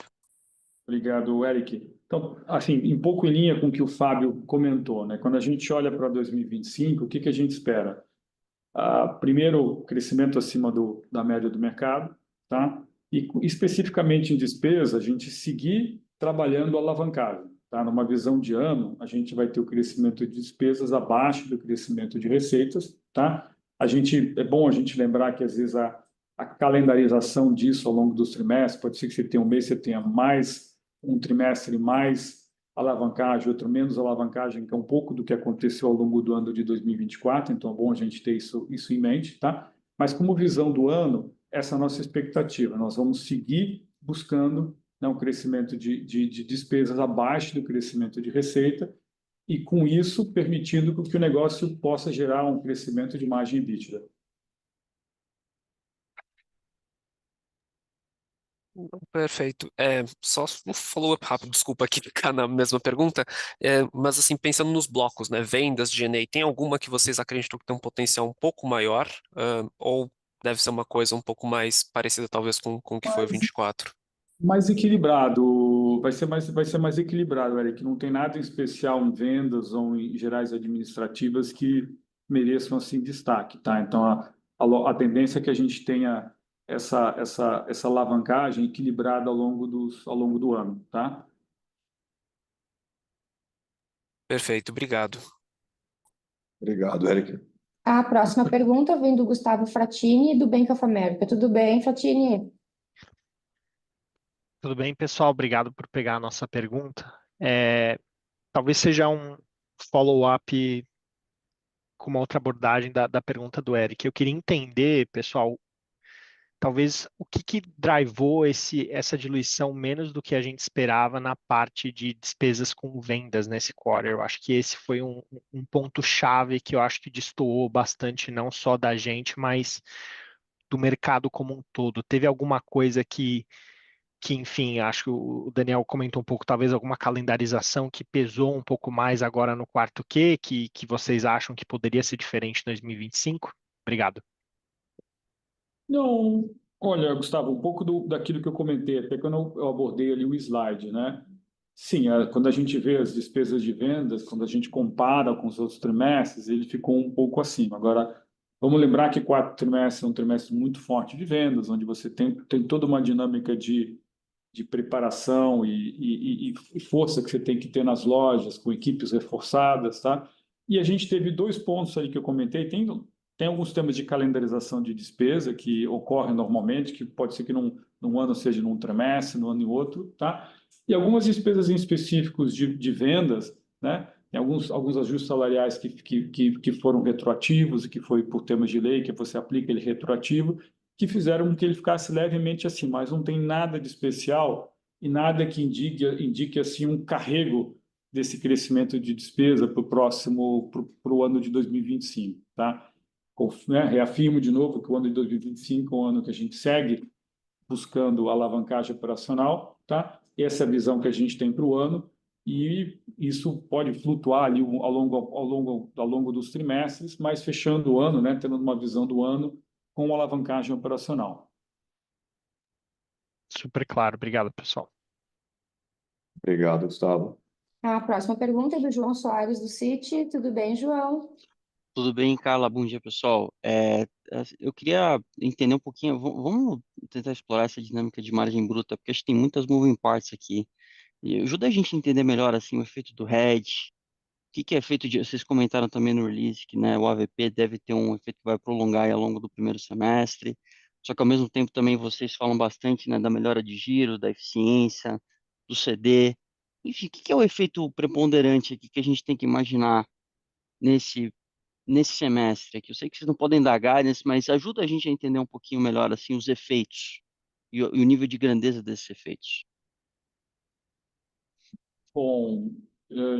Obrigado, Eric. Então, assim, um pouco em linha com o que o Fábio comentou, né? Quando a gente olha para 2025, o que a gente espera? Primeiro, crescimento acima da média do mercado, tá? E especificamente em despesa, a gente seguir trabalhando a alavancagem, tá? Numa visão de ano, a gente vai ter o crescimento de despesas abaixo do crescimento de receitas, tá? É bom a gente lembrar que às vezes a calendarização disso ao longo dos trimestres, pode ser que você tenha um mês, você tenha mais um trimestre mais alavancagem, outro menos alavancagem, que é um pouco do que aconteceu ao longo do ano de 2024, então é bom a gente ter isso em mente, tá? Mas como visão do ano, essa é a nossa expectativa. Nós vamos seguir buscando, né, um crescimento de despesas abaixo do crescimento de receita e, com isso, permitindo que o negócio possa gerar um crescimento de margem EBITDA. Perfeito. Só um follow-up rápido, desculpa aqui ficar na mesma pergunta, mas assim, pensando nos blocos, né, vendas, G&A, tem alguma que vocês acreditam que tem um potencial um pouco maior, ou deve ser uma coisa um pouco mais parecida talvez com o que foi o 24? Mais equilibrado, vai ser mais equilibrado, Eric. Não tem nada em especial em vendas ou em gerais administrativas que mereçam assim destaque, tá? Então a tendência é que a gente tenha essa alavancagem equilibrada ao longo do ano, tá? Perfeito, obrigado. Obrigado, Eric. A próxima pergunta vem do Gustavo Fratini, do Bank of America. Tudo bem, Fratini? Tudo bem, pessoal? Obrigado por pegar a nossa pergunta. Talvez seja um follow-up com uma outra abordagem da pergunta do Eric. Eu queria entender, pessoal, talvez o que drivou essa diluição menos do que a gente esperava na parte de despesas com vendas nesse quarter. Eu acho que esse foi um ponto-chave que eu acho que destoou bastante, não só da gente, mas do mercado como um todo. Teve alguma coisa enfim, acho que o Daniel comentou um pouco, talvez alguma calendarização que pesou um pouco mais agora no quarto Q, que vocês acham que poderia ser diferente em 2025? Obrigado. Não, olha, Gustavo, um pouco daquilo que eu comentei, até quando eu abordei ali o slide, né? Sim, quando a gente vê as despesas de vendas, quando a gente compara com os outros trimestres, ele ficou um pouco acima. Agora, vamos lembrar que quarto trimestre é um trimestre muito forte de vendas, onde você tem toda uma dinâmica de preparação e força que você tem que ter nas lojas, com equipes reforçadas, tá? E a gente teve dois pontos aí que eu comentei. Tem alguns temas de calendarização de despesa que ocorrem normalmente, que pode ser que num ano seja num trimestre, num ano em outro, tá? E algumas despesas em específicos de vendas, né? Tem alguns ajustes salariais que foram retroativos e que foi por temas de lei, que você aplica ele retroativo, que fizeram com que ele ficasse levemente assim, mas não tem nada de especial e nada que indique assim um carrego desse crescimento de despesa para o ano de 2025, tá? Reafirmo de novo que o ano de 2025 é um ano que a gente segue buscando alavancagem operacional, tá? Essa é a visão que a gente tem para o ano e isso pode flutuar ali ao longo dos trimestres, mas fechando o ano, né, tendo uma visão do ano com alavancagem operacional. Super claro. Obrigado, pessoal. Obrigado, Gustavo. A próxima pergunta é do João Soares, do Citi. Tudo bem, João? Tudo bem, Carla? Bom dia, pessoal. Eu queria entender um pouquinho, vamos tentar explorar essa dinâmica de margem bruta, porque acho que tem muitas moving parts aqui. E ajuda a gente a entender melhor assim, o efeito do hedge, o que é efeito de. Vocês comentaram também no release que, né, o AVP deve ter um efeito que vai prolongar aí ao longo do primeiro semestre, só que ao mesmo tempo também vocês falam bastante, né, da melhora de giro, da eficiência, do CD. Enfim, o que é o efeito preponderante aqui que a gente tem que imaginar nesse semestre aqui? Eu sei que vocês não podem dar guidance, mas ajuda a gente a entender um pouquinho melhor assim os efeitos e o nível de grandeza desses efeitos. Bom,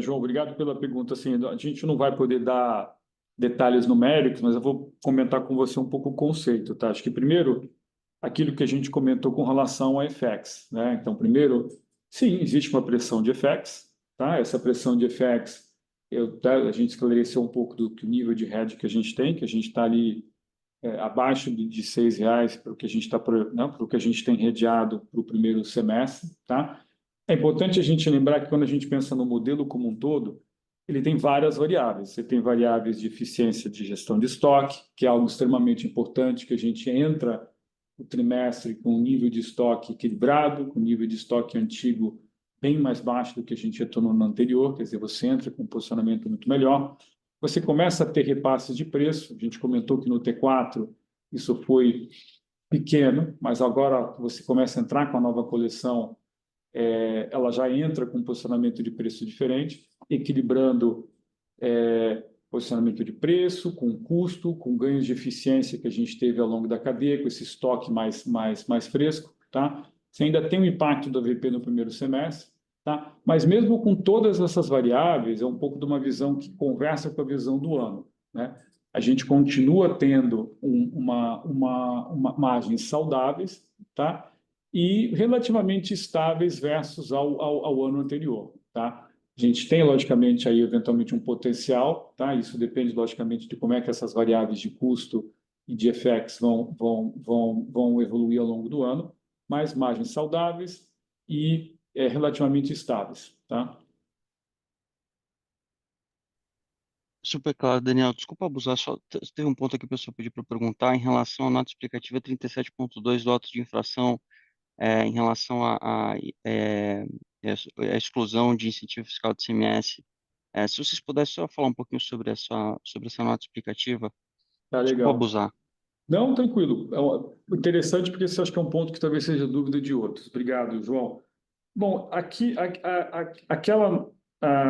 João, obrigado pela pergunta. Assim, a gente não vai poder dar detalhes numéricos, mas eu vou comentar com você um pouco o conceito, tá? Acho que primeiro, aquilo que a gente comentou com relação a FX, né? Então, primeiro, sim, existe uma pressão de FX, tá? Essa pressão de FX, a gente esclareceu um pouco do nível de hedge que a gente tem, que a gente está ali abaixo de R$ 6 para o que a gente para o que a gente tem redeado para o primeiro semestre, tá? É importante a gente lembrar que quando a gente pensa no modelo como um todo, ele tem várias variáveis. Você tem variáveis de eficiência de gestão de estoque, que é algo extremamente importante, que a gente entra o trimestre com um nível de estoque equilibrado, com um nível de estoque antigo bem mais baixo do que a gente entrou no ano anterior, quer dizer, você entra com um posicionamento muito melhor. Você começa a ter repasses de preço, a gente comentou que no T4 isso foi pequeno, mas agora você começa a entrar com a nova coleção, ela já entra com um posicionamento de preço diferente, equilibrando posicionamento de preço, com custo, com ganhos de eficiência que a gente teve ao longo da cadeia, com esse estoque mais fresco, tá? Você ainda tem um impacto do AVP no primeiro semestre, tá? Mas mesmo com todas essas variáveis, é um pouco de uma visão que conversa com a visão do ano, né? A gente continua tendo uma margens saudáveis, tá? e relativamente estáveis versus ao ano anterior, tá? A gente tem, logicamente, aí eventualmente um potencial, tá? Isso depende, logicamente, de como é que essas variáveis de custo e de FX vão evoluir ao longo do ano, mas margens saudáveis e relativamente estáveis, tá? Super claro, Daniel. Desculpa abusar, só teve um ponto aqui que o pessoal pediu para eu perguntar em relação à nota explicativa 37.2 do auto de infração, em relação à exclusão de incentivo fiscal do ICMS. Se vocês pudessem só falar um pouquinho sobre essa nota explicativa. Tá Desculpa legal. abusar. Não, tranquilo. Interessante porque esse acho que é um ponto que talvez seja dúvida de outros. Obrigado, João. Bom, aqui aquela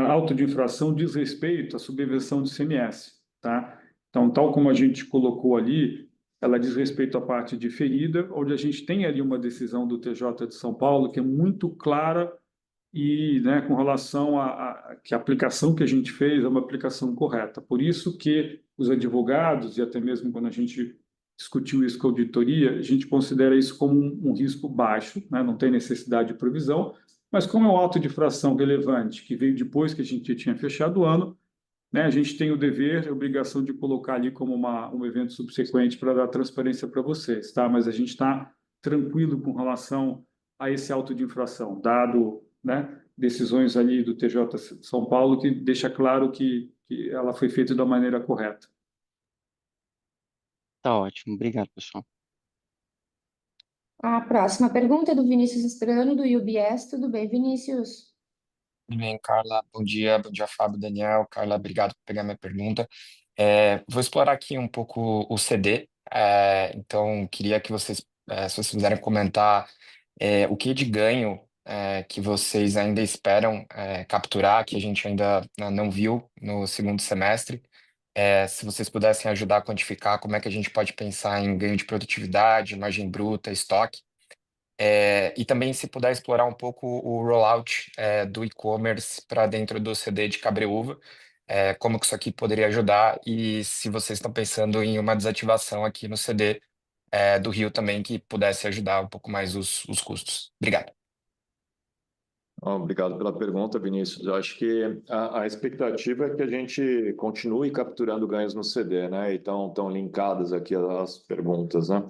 auto de infração diz respeito à subversão do ICMS, tá? Então, tal como a gente colocou ali, ela diz respeito à parte diferida, onde a gente tem ali uma decisão do TJ de São Paulo que é muito clara e, né, com relação que a aplicação que a gente fez é uma aplicação correta. Por isso que os advogados, e até mesmo quando a gente discutiu isso com a auditoria, a gente considera isso como um risco baixo, né, não tem necessidade de provisão, mas como é um auto de infração relevante, que veio depois que a gente tinha fechado o ano, né, a gente tem o dever, a obrigação de colocar ali como um evento subsequente para dar transparência para vocês, tá? Mas a gente está tranquilo com relação a esse auto de infração, dado, né, decisões ali do TJ São Paulo que deixa claro que ela foi feita da maneira correta. Tá ótimo. Obrigado, pessoal. A próxima pergunta é do Vinícius Strano, do UBS. Tudo bem, Vinícius? Tudo bem, Carla? Bom dia, Fábio, Daniel. Carla, obrigado por pegar minha pergunta. Vou explorar aqui um pouco o CD. Então, queria que vocês, se vocês puderem comentar, o que de ganho que vocês ainda esperam capturar, que a gente ainda não viu no segundo semestre. Se vocês pudessem ajudar a quantificar como é que a gente pode pensar em ganho de produtividade, margem bruta, estoque. E também se puder explorar um pouco o rollout do e-commerce para dentro do CD de Cabreúva, como que isso aqui poderia ajudar e se vocês estão pensando em uma desativação aqui no CD do Rio também que pudesse ajudar um pouco mais os custos. Obrigado. Obrigado pela pergunta, Vinícius. Eu acho que a expectativa é que a gente continue capturando ganhos no CD, né? Então, estão linkadas aqui as perguntas, né?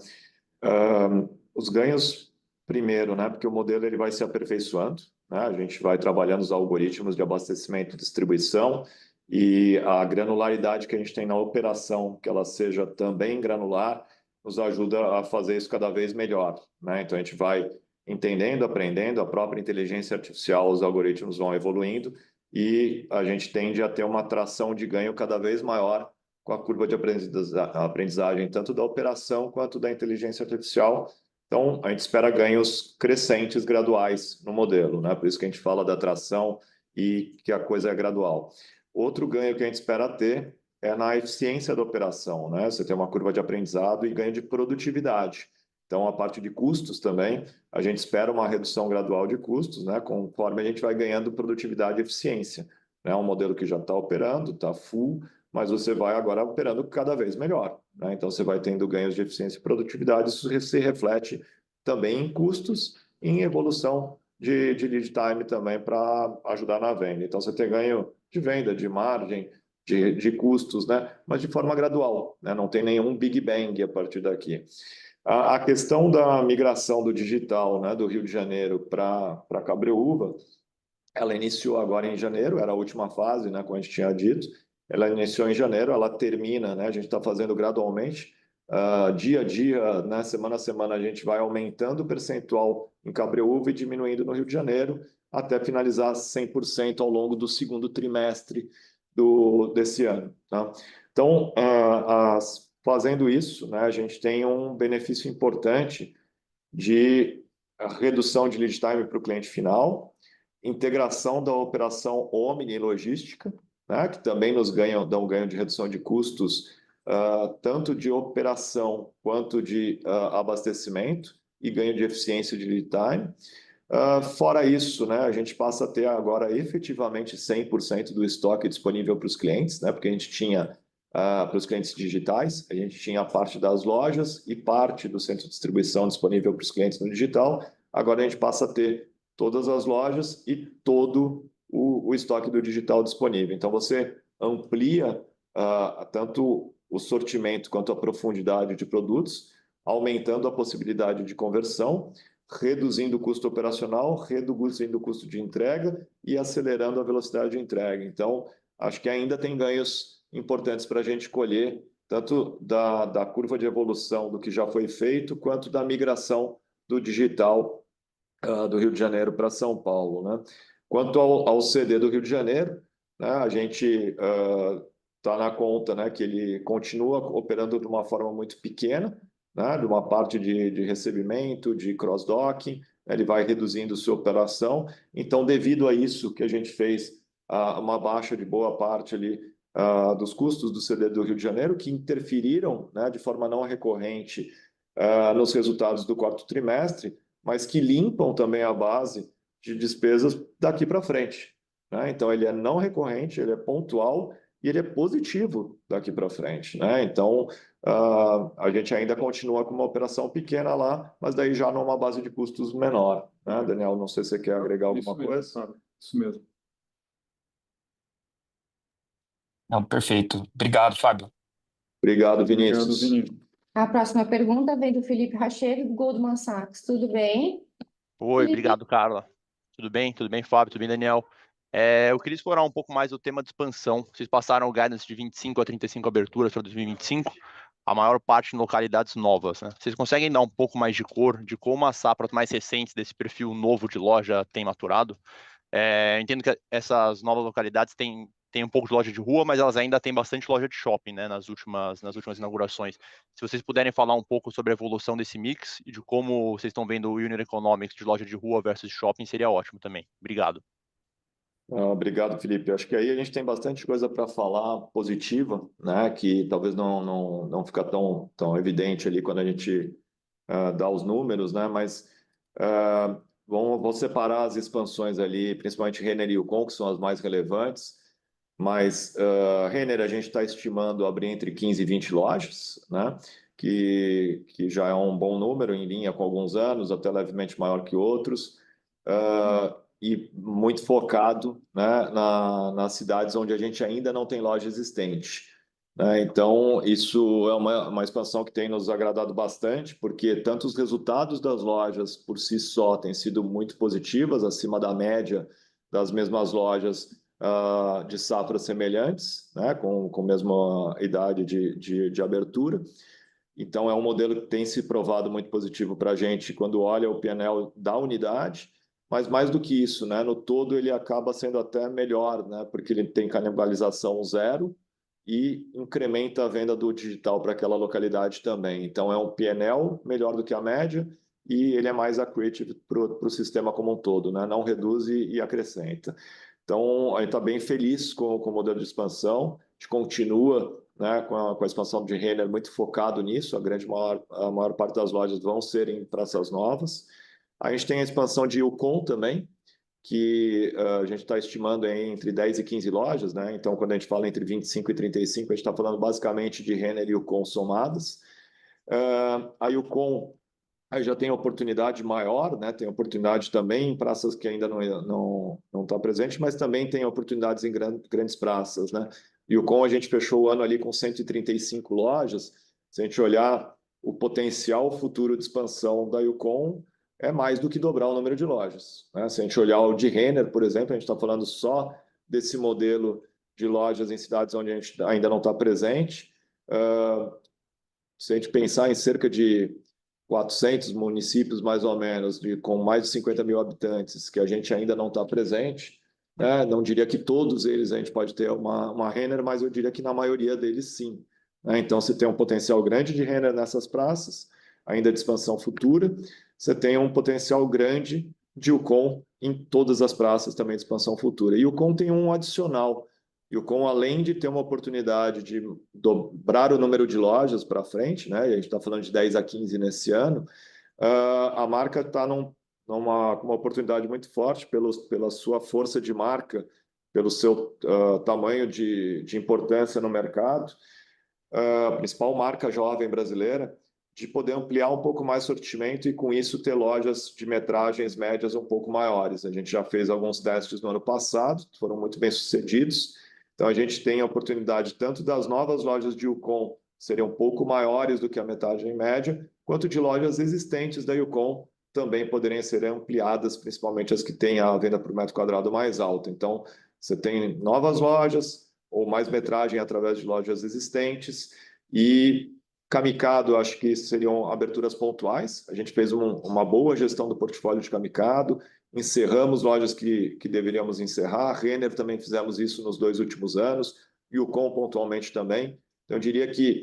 Os ganhos, primeiro, né? Porque o modelo ele vai se aperfeiçoando, né? A gente vai trabalhando os algoritmos de abastecimento e distribuição e a granularidade que a gente tem na operação, que ela seja também granular, nos ajuda a fazer isso cada vez melhor, né? Então, a gente vai entendendo, aprendendo, a própria inteligência artificial, os algoritmos vão evoluindo e a gente tende a ter uma atração de ganho cada vez maior com a curva de aprendizagem, tanto da operação quanto da inteligência artificial. Então, a gente espera ganhos crescentes, graduais no modelo, né? Por isso que a gente fala da atração e que a coisa é gradual. Outro ganho que a gente espera ter é na eficiência da operação, né? Você tem uma curva de aprendizado e ganho de produtividade. Então, a parte de custos também, a gente espera uma redução gradual de custos, né? Conforme a gente vai ganhando produtividade e eficiência. É um modelo que já está operando, está full, mas você vai agora operando cada vez melhor, né? Então, você vai tendo ganhos de eficiência e produtividade, isso se reflete também em custos, em evolução de lead time também para ajudar na venda. Então, você tem ganho de venda, de margem, de custos, né? Mas de forma gradual, né? Não tem nenhum Big Bang a partir daqui. A questão da migração do digital, né, do Rio de Janeiro para Cabreúva, ela iniciou agora em janeiro, era a última fase, né, como a gente tinha dito. Ela iniciou em janeiro, ela termina, né, a gente está fazendo gradualmente, dia a dia, né, semana a semana, a gente vai aumentando o percentual em Cabreúva e diminuindo no Rio de Janeiro, até finalizar 100% ao longo do segundo trimestre desse ano. Tá? Então, fazendo isso, né, a gente tem um benefício importante de redução de lead time para o cliente final, integração da operação Omni logística, né, que também nos dá um ganho de redução de custos, tanto de operação quanto de abastecimento e ganho de eficiência de lead time. Fora isso, né, a gente passa a ter agora efetivamente 100% do estoque disponível para os clientes, né, porque a gente tinha para os clientes digitais, a gente tinha a parte das lojas e parte do centro de distribuição disponível para os clientes no digital. agora a gente passa a ter todas as lojas e todo o estoque do digital disponível. Então, você amplia tanto o sortimento quanto a profundidade de produtos, aumentando a possibilidade de conversão, reduzindo o custo operacional, reduzindo o custo de entrega e acelerando a velocidade de entrega. Então, acho que ainda tem ganhos importantes para a gente colher, tanto da curva de evolução do que já foi feito, quanto da migração do digital do Rio de Janeiro para São Paulo, né? Quanto ao CD do Rio de Janeiro, né, a gente está na conta, né, que ele continua operando de uma forma muito pequena, né, de uma parte de recebimento, de cross-docking, né, ele vai reduzindo sua operação. Então, devido a isso que a gente fez uma baixa de boa parte ali dos custos do CD do Rio de Janeiro, que interferiram, né, de forma não recorrente nos resultados do quarto trimestre, mas que limpam também a base de despesas daqui para frente, né? Então, ele é não recorrente, ele é pontual e ele é positivo daqui para frente, né? Então, a gente ainda continua com uma operação pequena lá, mas daí já numa base de custos menor, né? Daniel, não sei se você quer agregar alguma coisa. Sabe? Isso mesmo. Não, perfeito. Obrigado, Fábio. Obrigado, Obrigado, Vinícius. Vinícius. A próxima pergunta vem do Felipe Rached, do Goldman Sachs. Tudo bem? Oi, Felipe? obrigado, Carla. Tudo bem? Tudo bem, Fábio? Tudo bem, Daniel? Eu queria explorar um pouco mais o tema de expansão. Vocês passaram o guidance de 25 a 35 aberturas para 2025, a maior parte em localidades novas, né? Vocês conseguem dar um pouco mais de cor de como as safras mais recentes desse perfil novo de loja têm maturado? Entendo que essas novas localidades têm um pouco de loja de rua, mas elas ainda têm bastante loja de shopping, né, nas últimas inaugurações. Se vocês puderem falar um pouco sobre a evolução desse mix e de como vocês estão vendo o unit economics de loja de rua versus shopping, seria ótimo também. Obrigado. Obrigado, Felipe. Acho que aí a gente tem bastante coisa para falar positiva, né? Que talvez não fica tão evidente ali quando a gente dá os números, né? Mas vou separar as expansões ali, principalmente Renner e Yukon, que são as mais relevantes. Mas Renner a gente está estimando abrir entre 15 e 20 lojas, né? Que já é um bom número, em linha com alguns anos, até levemente maior que outros. E muito focado, né, nas cidades onde a gente ainda não tem loja existente, né? Então, isso é uma expansão que tem nos agradado bastante, porque tanto os resultados das lojas por si só têm sido muito positivas, acima da média das mesmas lojas de safras semelhantes, né, com a mesma idade de abertura. Então, é um modelo que tem se provado muito positivo para a gente quando olha o P&L da unidade, mas mais do que isso, né, no todo ele acaba sendo até melhor, né, porque ele tem canibalização zero e incrementa a venda do digital para aquela localidade também. Então, é um P&L melhor do que a média e ele é mais accretive para o sistema como um todo, né, não reduz e acrescenta. Então, a gente está bem feliz com o modelo de expansão, a gente continua, né, com a expansão de Renner muito focado nisso, a maior parte das lojas vão ser em praças novas. A gente tem a expansão de Yukon também, que a gente está estimando entre 10 e 15 lojas, né? Então, quando a gente fala entre 25 e 35, a gente está falando basicamente de Renner e Yukon somadas. A Yukon aí já tem oportunidade maior, né? Tem oportunidade também em praças que ainda não está presente, mas também tem oportunidades em grandes praças, né? E o a gente fechou o ano ali com 135 lojas. Se a gente olhar o potencial futuro de expansão da Yukon, é mais do que dobrar o número de lojas, né? Se a gente olhar o de Renner, por exemplo, a gente está falando só desse modelo de lojas em cidades onde a gente ainda não está presente. Se a gente pensar em cerca de 400 municípios, mais ou menos, com mais de 50 mil habitantes, que a gente ainda não está presente, né? Não diria que todos eles a gente pode ter uma Renner, mas eu diria que na maioria deles sim, né? Então, você tem um potencial grande de Renner nessas praças, ainda de expansão futura, você tem um potencial grande de Yukon em todas as praças também de expansão futura. E o Yukon tem um adicional. Yukon, além de ter uma oportunidade de dobrar o número de lojas para frente, né? E a gente está falando de 10 a 15 nesse ano, a marca está com uma oportunidade muito forte pela sua força de marca, pelo seu tamanho de importância no mercado, a principal marca jovem brasileira. de poder ampliar um pouco mais o sortimento e, com isso, ter lojas de metragens médias um pouco maiores. A gente já fez alguns testes no ano passado, foram muito bem sucedidos. Então, a gente tem a oportunidade tanto das novas lojas de Yukon serem um pouco maiores do que a metragem média, quanto de lojas existentes da Yukon também poderem ser ampliadas, principalmente as que têm a venda por metro quadrado mais alta. Então, você tem novas lojas ou mais metragem através de lojas existentes e Camicado, acho que seriam aberturas pontuais. A gente fez uma boa gestão do portfólio de Camicado, encerramos lojas que deveríamos encerrar. Renner também fizemos isso nos 2 últimos anos, Yukon pontualmente também. Então, eu diria que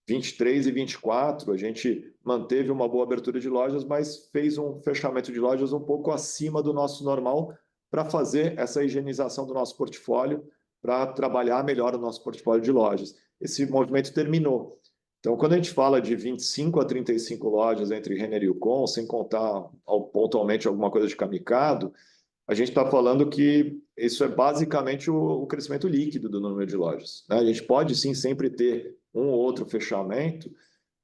23 e 24 a gente manteve uma boa abertura de lojas, mas fez um fechamento de lojas um pouco acima do nosso normal para fazer essa higienização do nosso portfólio, para trabalhar melhor o nosso portfólio de lojas. Esse movimento terminou. Então, quando a gente fala de 25 a 35 lojas entre Renner e Yukon, sem contar pontualmente alguma coisa de Camicado, a gente está falando que isso é basicamente o crescimento líquido do número de lojas, né? A gente pode sim sempre ter um ou outro fechamento,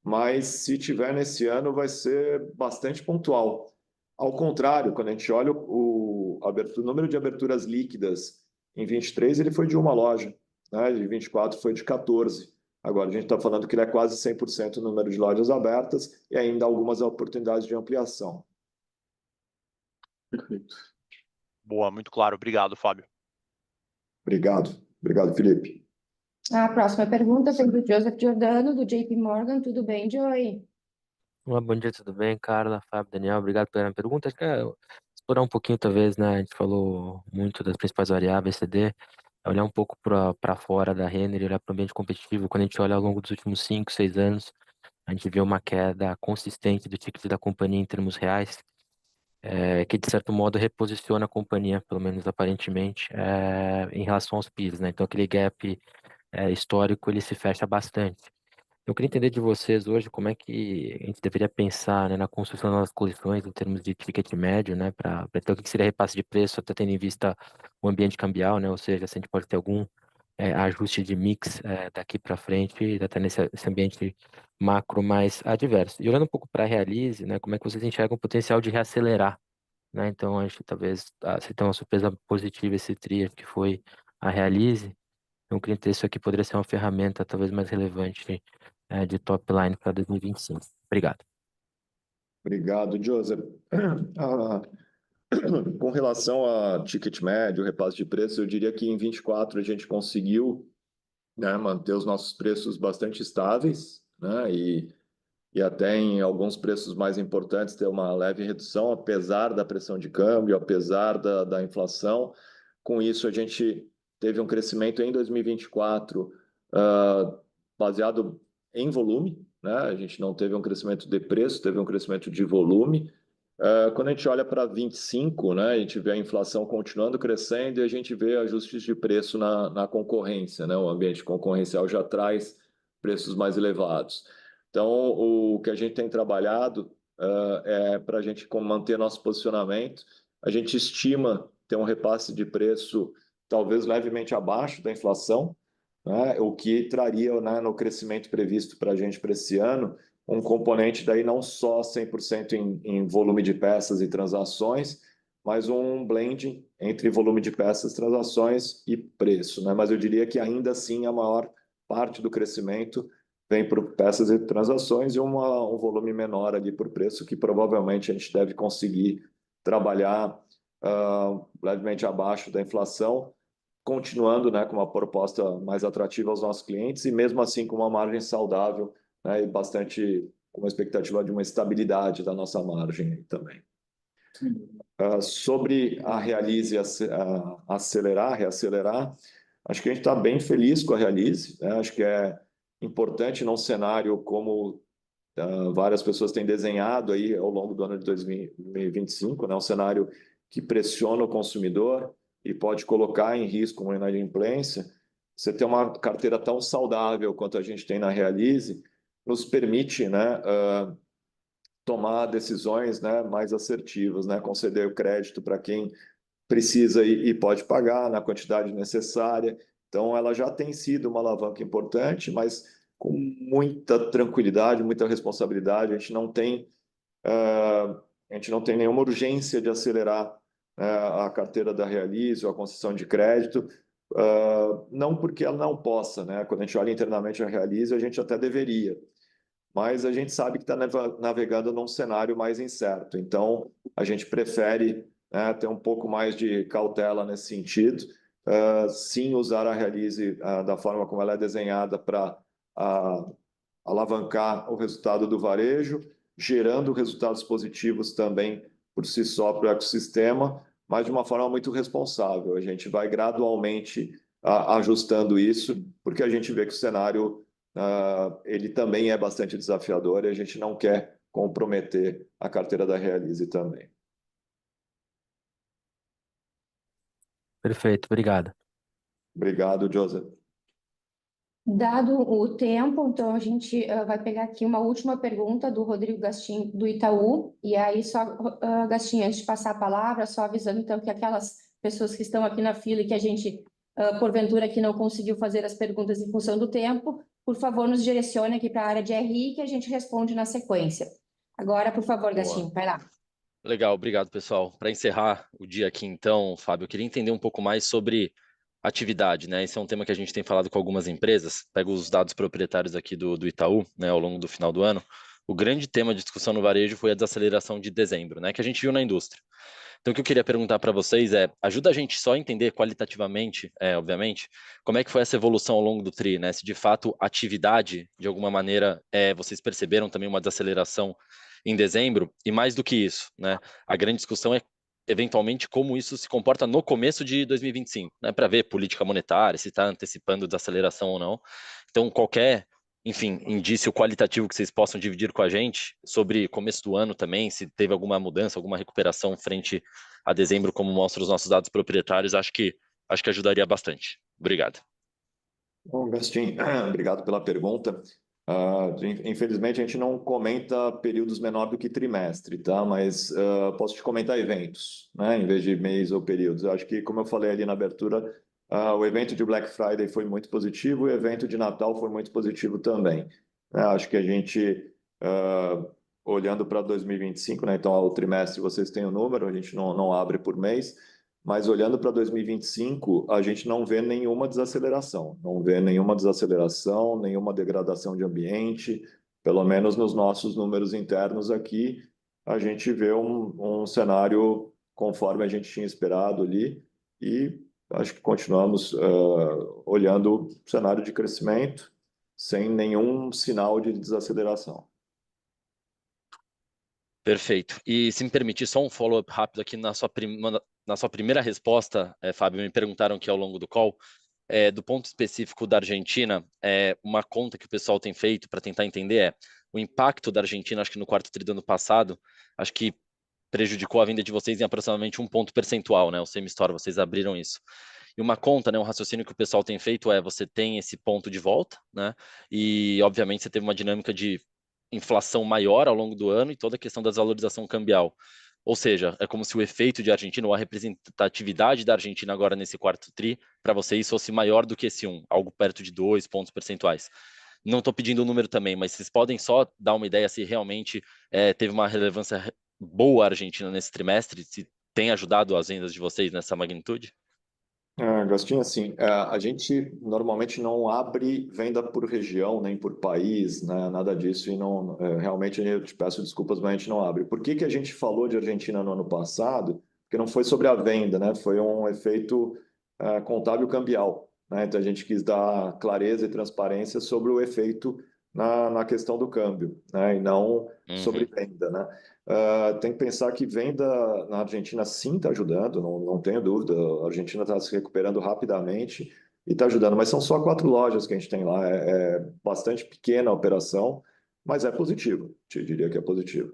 mas se tiver nesse ano vai ser bastante pontual. Ao contrário, quando a gente olha o número de aberturas líquidas em 23, ele foi de uma loja, né? Em 24 foi de 14. Agora, a gente está falando que ele é quase 100% o número de lojas abertas e ainda algumas oportunidades de ampliação. Perfeito. Boa, muito claro. Obrigado, Fábio. Obrigado. Obrigado, Felipe. A próxima pergunta vem do Joseph Giordano, do JP Morgan. Tudo bem, Joey? Olá, bom dia, tudo bem? Carla, Fábio, Daniel, obrigado pela pergunta. Acho que explorar um pouquinho, talvez, né? A gente falou muito das principais variáveis CD, olhar um pouco para fora da Renner, olhar para o ambiente competitivo. Quando a gente olha ao longo dos últimos 5, 6 anos, a gente vê uma queda consistente do ticket da companhia em termos reais, que de certo modo reposiciona a companhia, pelo menos aparentemente, em relação aos PIs, né? Então, aquele gap histórico ele se fecha bastante. Eu queria entender de vocês hoje como é que a gente deveria pensar, né, na construção das coleções em termos de ticket médio, né, para ter o que seria repasse de preço, até tendo em vista o ambiente cambial, né, ou seja, se a gente pode ter algum ajuste de mix daqui para frente, até esse ambiente macro mais adverso. E olhando um pouco para a Realize, né, como é que vocês enxergam o potencial de reacelerar, né? Então, acho que talvez se tem uma surpresa positiva esse trio que foi a Realize. Eu queria entender se isso aqui poderia ser uma ferramenta talvez mais relevante de top line para 2025. Obrigado. Obrigado, Joseph. Com relação a ticket médio, repasse de preço, eu diria que em 24 a gente conseguiu, né, manter os nossos preços bastante estáveis, né, e até em alguns preços mais importantes ter uma leve redução, apesar da pressão de câmbio, apesar da inflação. Com isso, a gente teve um crescimento em 2024 baseado em volume, né? A gente não teve um crescimento de preço, teve um crescimento de volume. Quando a gente olha para 25, né, a gente vê a inflação continuando crescendo e a gente vê ajustes de preço na concorrência, né? O ambiente concorrencial já traz preços mais elevados. Então, o que a gente tem trabalhado é para a gente manter nosso posicionamento. A gente estima ter um repasse de preço talvez levemente abaixo da inflação, né? O que traria, né, no crescimento previsto para a gente para esse ano um componente daí não só 100% em volume de peças e transações, mas um blending entre volume de peças, transações e preço, né? Mas eu diria que ainda assim a maior parte do crescimento vem por peças e transações e um volume menor ali por preço, que provavelmente a gente deve conseguir trabalhar levemente abaixo da inflação, continuando, né, com uma proposta mais atrativa aos nossos clientes e mesmo assim com uma margem saudável, né, e bastante com uma expectativa de uma estabilidade da nossa margem também. Sobre a Realize reacelerar, acho que a gente está bem feliz com a Realize, né? Acho que é importante num cenário como várias pessoas têm desenhado aí ao longo do ano de 2025, né? Um cenário que pressiona o consumidor e pode colocar em risco uma inadimplência. Você ter uma carteira tão saudável quanto a gente tem na Realize nos permite, né, tomar decisões, né, mais assertivas, né, conceder o crédito para quem precisa e pode pagar na quantidade necessária. Então, ela já tem sido uma alavanca importante, mas com muita tranquilidade, muita responsabilidade. A gente não tem nenhuma urgência de acelerar a carteira da Realize ou a concessão de crédito, não porque ela não possa, né? Quando a gente olha internamente a Realize, a gente até deveria, mas a gente sabe que está navegando num cenário mais incerto. Então, a gente prefere, né, ter um pouco mais de cautela nesse sentido, sim usar a Realize da forma como ela é desenhada para alavancar o resultado do varejo, gerando resultados positivos também por si só para o ecossistema, mas de uma forma muito responsável. A gente vai gradualmente ajustando isso, porque a gente vê que o cenário ele também é bastante desafiador e a gente não quer comprometer a carteira da Realize também. Perfeito, obrigado. Obrigado, Joseph. Dado o tempo, então a gente vai pegar aqui uma última pergunta do Rodrigo Gastim, do Itaú, e aí só, Gastim, antes de passar a palavra, só avisando então que aquelas pessoas que estão aqui na fila e que a gente, porventura, aqui não conseguiu fazer as perguntas em função do tempo, por favor, nos direcione aqui para a área de RI que a gente responde na sequência. Agora, por favor, Gastim, vai lá. Legal, obrigado, pessoal. Para encerrar o dia aqui, então, Fábio, eu queria entender um pouco mais sobre atividade, né? Esse é um tema que a gente tem falado com algumas empresas. Pego os dados proprietários aqui do Itaú, né, ao longo do final do ano. O grande tema de discussão no varejo foi a desaceleração de dezembro, né, que a gente viu na indústria. Então, o que eu queria perguntar para vocês ajuda a gente só a entender qualitativamente, obviamente, como é que foi essa evolução ao longo do TRI, né? Se de fato atividade, de alguma maneira, vocês perceberam também uma desaceleração em dezembro, e mais do que isso, né? A grande discussão é eventualmente como isso se comporta no começo de 2025, né? Para ver política monetária, se está antecipando desaceleração ou não. Então, qualquer, enfim, indício qualitativo que vocês possam dividir com a gente sobre começo do ano também, se teve alguma mudança, alguma recuperação frente a dezembro, como mostram os nossos dados proprietários, acho que ajudaria bastante. Obrigado. Bom, Gastim, obrigado pela pergunta. Infelizmente, a gente não comenta períodos menor do que trimestre, tá? Mas posso te comentar eventos, né? Em vez de mês ou períodos. Eu acho que, como eu falei ali na abertura, o evento de Black Friday foi muito positivo, o evento de Natal foi muito positivo também. Acho que a gente, olhando para 2025, né? Então, ao trimestre vocês têm o número, a gente não abre por mês, mas olhando para 2025, a gente não vê nenhuma desaceleração, nenhuma degradação de ambiente, pelo menos nos nossos números internos aqui, a gente vê um cenário conforme a gente tinha esperado ali, e acho que continuamos olhando o cenário de crescimento sem nenhum sinal de desaceleração. Perfeito. E se me permitir só um follow-up rápido aqui na sua primeira resposta, Fábio, me perguntaram aqui ao longo do call, do ponto específico da Argentina, uma conta que o pessoal tem feito para tentar entender o impacto da Argentina, acho que no quarto tri do ano passado, acho que prejudicou a venda de vocês em aproximadamente 1 ponto percentual, né? O semi-store, vocês abriram isso. E uma conta, né, um raciocínio que o pessoal tem feito você tem esse ponto de volta, né? E, obviamente, você teve uma dinâmica de inflação maior ao longo do ano e toda a questão da desvalorização cambial. Ou seja, é como se o efeito de Argentina, ou a representatividade da Argentina agora nesse quarto tri, para vocês fosse maior do que esse algo perto de 2 pontos percentuais. Não estou pedindo o número também, mas vocês podem só dar uma ideia se realmente teve uma relevância boa a Argentina nesse trimestre, se tem ajudado as vendas de vocês nessa magnitude? Gastinho, assim, a gente normalmente não abre venda por região, nem por país, né, nada disso, e não, realmente eu te peço desculpas, mas a gente não abre. Por que a gente falou de Argentina no ano passado? Porque não foi sobre a venda, né, foi um efeito contábil cambial, né, então a gente quis dar clareza e transparência sobre o efeito na questão do câmbio, né, e não sobre venda, né. Tem que pensar que venda na Argentina sim está ajudando, não tenho dúvida. A Argentina está se recuperando rapidamente e está ajudando, mas são só 4 lojas que a gente tem lá. É bastante pequena a operação, mas é positivo. Te diria que é positivo.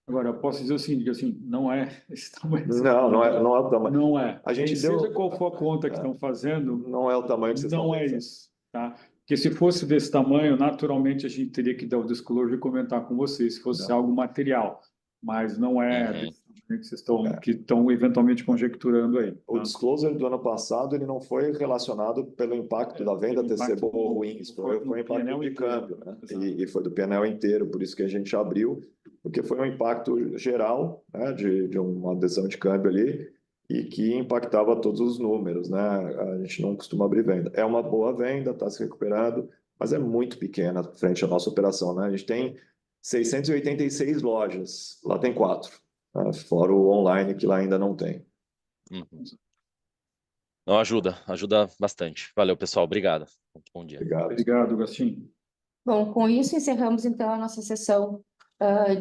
Agora, eu posso dizer o seguinte, que assim, não é esse tamanho. Não é o tamanho. Não é. A gente seja qual for a conta que estão fazendo, não é o tamanho que vocês estão pensando. Não é isso, tá? Porque se fosse desse tamanho, naturalmente a gente teria que dar o disclosure e comentar com vocês, se fosse algo material. mas não é Uhum. desse tamanho que estão eventualmente conjecturando aí. O Tá? disclosure do ano passado ele não foi relacionado pelo impacto da venda ter sido bom ou ruim, foi no impacto PNL de inteiro. câmbio, né? Exato. E foi do PNL inteiro, por isso que a gente abriu, porque foi um impacto geral, né, de uma adesão de câmbio ali e que impactava todos os números, né? A gente não costuma abrir venda. É uma boa venda, está se recuperando, mas é muito pequena frente à nossa operação, né? A gente tem 686 lojas, lá tem 4. Fora o online que lá ainda não tem. Uhum. Não, ajuda bastante. Valeu, pessoal. Obrigado. Bom dia. Obrigado. Obrigado, Gastinho. Bom, com isso encerramos então a nossa sessão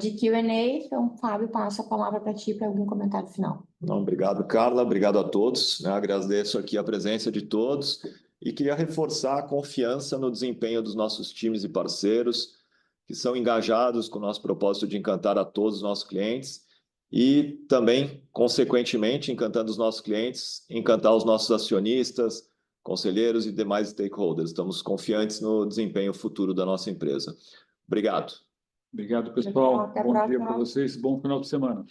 de Q&A. Então, Fábio, passo a palavra para ti para algum comentário final. Não, obrigado, Carla. Obrigado a todos, né? Agradeço aqui a presença de todos e queria reforçar a confiança no desempenho dos nossos times e parceiros, que são engajados com o nosso propósito de encantar a todos os nossos clientes e também, consequentemente, encantando os nossos clientes, encantar os nossos acionistas, conselheiros e demais stakeholders. Estamos confiantes no desempenho futuro da nossa empresa. Obrigado. Obrigado, pessoal. Até a Bom dia próxima. para vocês. Bom final de semana.